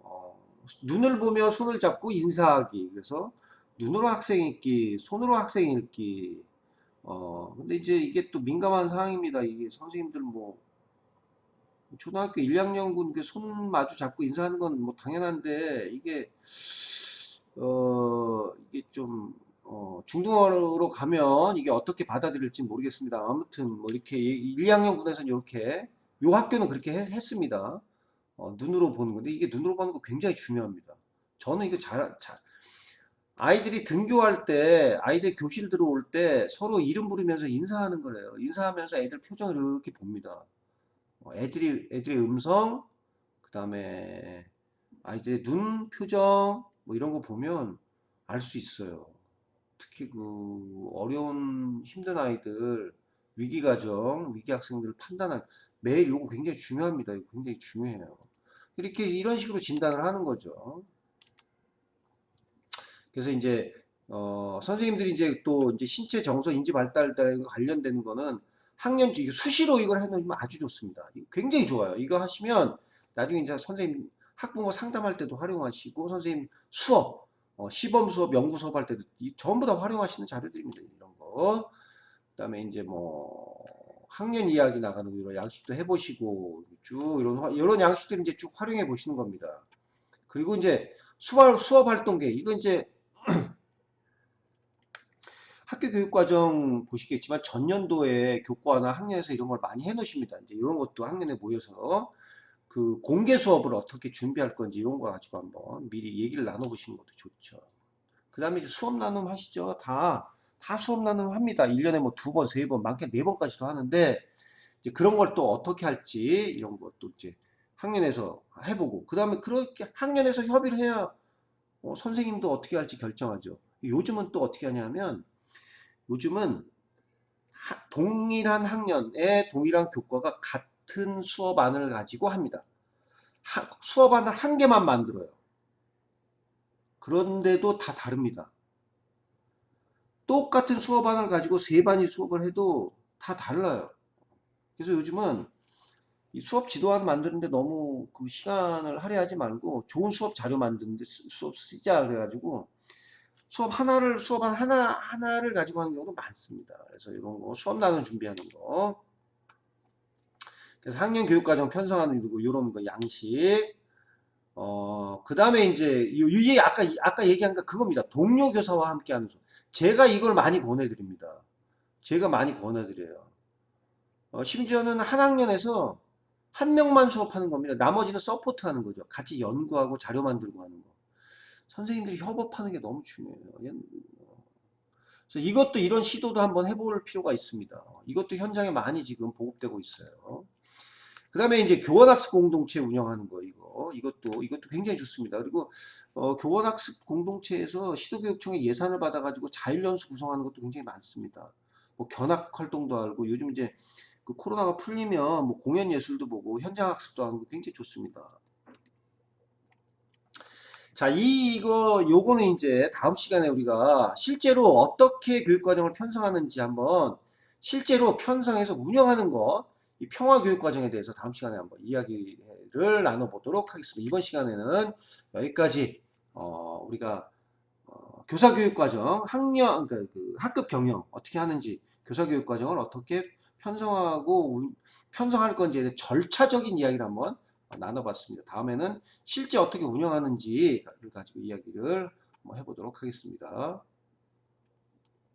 눈을 보며 손을 잡고 인사하기. 그래서 눈으로 학생 읽기, 손으로 학생 읽기. 근데 이제 이게 또 민감한 사항입니다. 이게 선생님들 뭐 초등학교 1, 2학년군 손 마주 잡고 인사하는 건 뭐 당연한데, 이게 좀 중등어로 가면 이게 어떻게 받아들일지 모르겠습니다. 아무튼 뭐 이렇게 1, 2학년군에서는 이렇게, 요 학교는 그렇게 했습니다. 눈으로 보는 건데, 이게 눈으로 보는 거 굉장히 중요합니다. 저는 이거 아이들이 등교할 때, 아이들 교실 들어올 때 서로 이름 부르면서 인사하는 거래요. 인사하면서 애들 표정을 이렇게 봅니다. 애들의 음성, 그 다음에 아이들의 눈 표정, 뭐 이런 거 보면 알 수 있어요. 특히 그 어려운 힘든 아이들, 위기가정, 위기학생들을 판단한, 매일 요거 굉장히 중요합니다. 이거 굉장히 중요해요. 이렇게 이런 식으로 진단을 하는 거죠. 그래서 이제 선생님들이 이제 또 이제 신체 정서 인지 발달에 관련되는 거는 학년 수시로 이걸 해놓으면 아주 좋습니다. 굉장히 좋아요. 이거 하시면 나중에 이제 선생님 학부모 상담할 때도 활용하시고, 선생님 수업, 시범 수업, 연구 수업 할 때도 전부 다 활용하시는 자료들입니다. 이런 거. 그다음에 이제 뭐 학년 이야기 나가는 거, 이런 양식도 해보시고 쭉 이런 양식들 이제 쭉 활용해 보시는 겁니다. 그리고 이제 수업 활동 계획, 이거 이제 학교 교육과정 보시겠지만 전년도에 교과나 학년에서 이런 걸 많이 해 놓으십니다. 이제 이런 것도 학년에 모여서 그 공개 수업을 어떻게 준비할 건지 이런 거 가지고 한번 미리 얘기를 나눠보시는 것도 좋죠. 그 다음에 이제 수업 나눔 하시죠. 다 수업 나눔 합니다. 1년에 뭐 2번, 3번, 많게 4번까지도 하는데, 이제 그런 걸 또 어떻게 할지, 이런 것도 이제 학년에서 해보고, 그 다음에 그렇게 학년에서 협의를 해야 선생님도 어떻게 할지 결정하죠. 요즘은 또 어떻게 하냐면, 요즘은 동일한 학년에 동일한 교과가 같은 수업안을 가지고 합니다. 수업안을 한 개만 만들어요. 그런데도 다 다릅니다. 똑같은 수업안을 가지고 세 반이 수업을 해도 다 달라요. 그래서 요즘은 이 수업 지도안 만드는데 너무 그 시간을 할애하지 말고 좋은 수업 자료 만드는데 수업 쓰자 그래가지고 수업안 하나를 가지고 하는 경우도 많습니다. 그래서 이런 거 수업 나눔 준비하는 거. 그래서 학년 교육과정 편성하는 이런 거 양식. 그 다음에 이제 이게 아까 얘기한 거 그겁니다. 동료 교사와 함께하는 수업. 제가 이걸 많이 권해드립니다. 제가 많이 권해드려요. 심지어는 한 학년에서 한 명만 수업하는 겁니다. 나머지는 서포트하는 거죠. 같이 연구하고 자료 만들고 하는 거. 선생님들이 협업하는 게 너무 중요해요. 그래서 이것도 이런 시도도 한번 해볼 필요가 있습니다. 이것도 현장에 많이 지금 보급되고 있어요. 그 다음에 이제 교원학습 공동체 운영하는 거 이것도 굉장히 좋습니다. 그리고 교원학습 공동체에서 시도교육청의 예산을 받아가지고 자율연수 구성하는 것도 굉장히 많습니다. 뭐 견학 활동도 하고 요즘 이제 그 코로나가 풀리면 뭐 공연 예술도 보고 현장 학습도 하는 거 굉장히 좋습니다. 자, 요거는 이제 다음 시간에 우리가 실제로 어떻게 교육과정을 편성하는지 한번 실제로 편성해서 운영하는 것, 이 평화교육과정에 대해서 다음 시간에 한번 이야기를 나눠보도록 하겠습니다. 이번 시간에는 여기까지, 우리가, 교사교육과정, 그러니까 그 학급 경영 어떻게 하는지, 교사교육과정을 어떻게 편성할 건지에 대해 절차적인 이야기를 한번 나눠봤습니다. 다음에는 실제 어떻게 운영하는지를 가지고 이야기를 한번 해보도록 하겠습니다.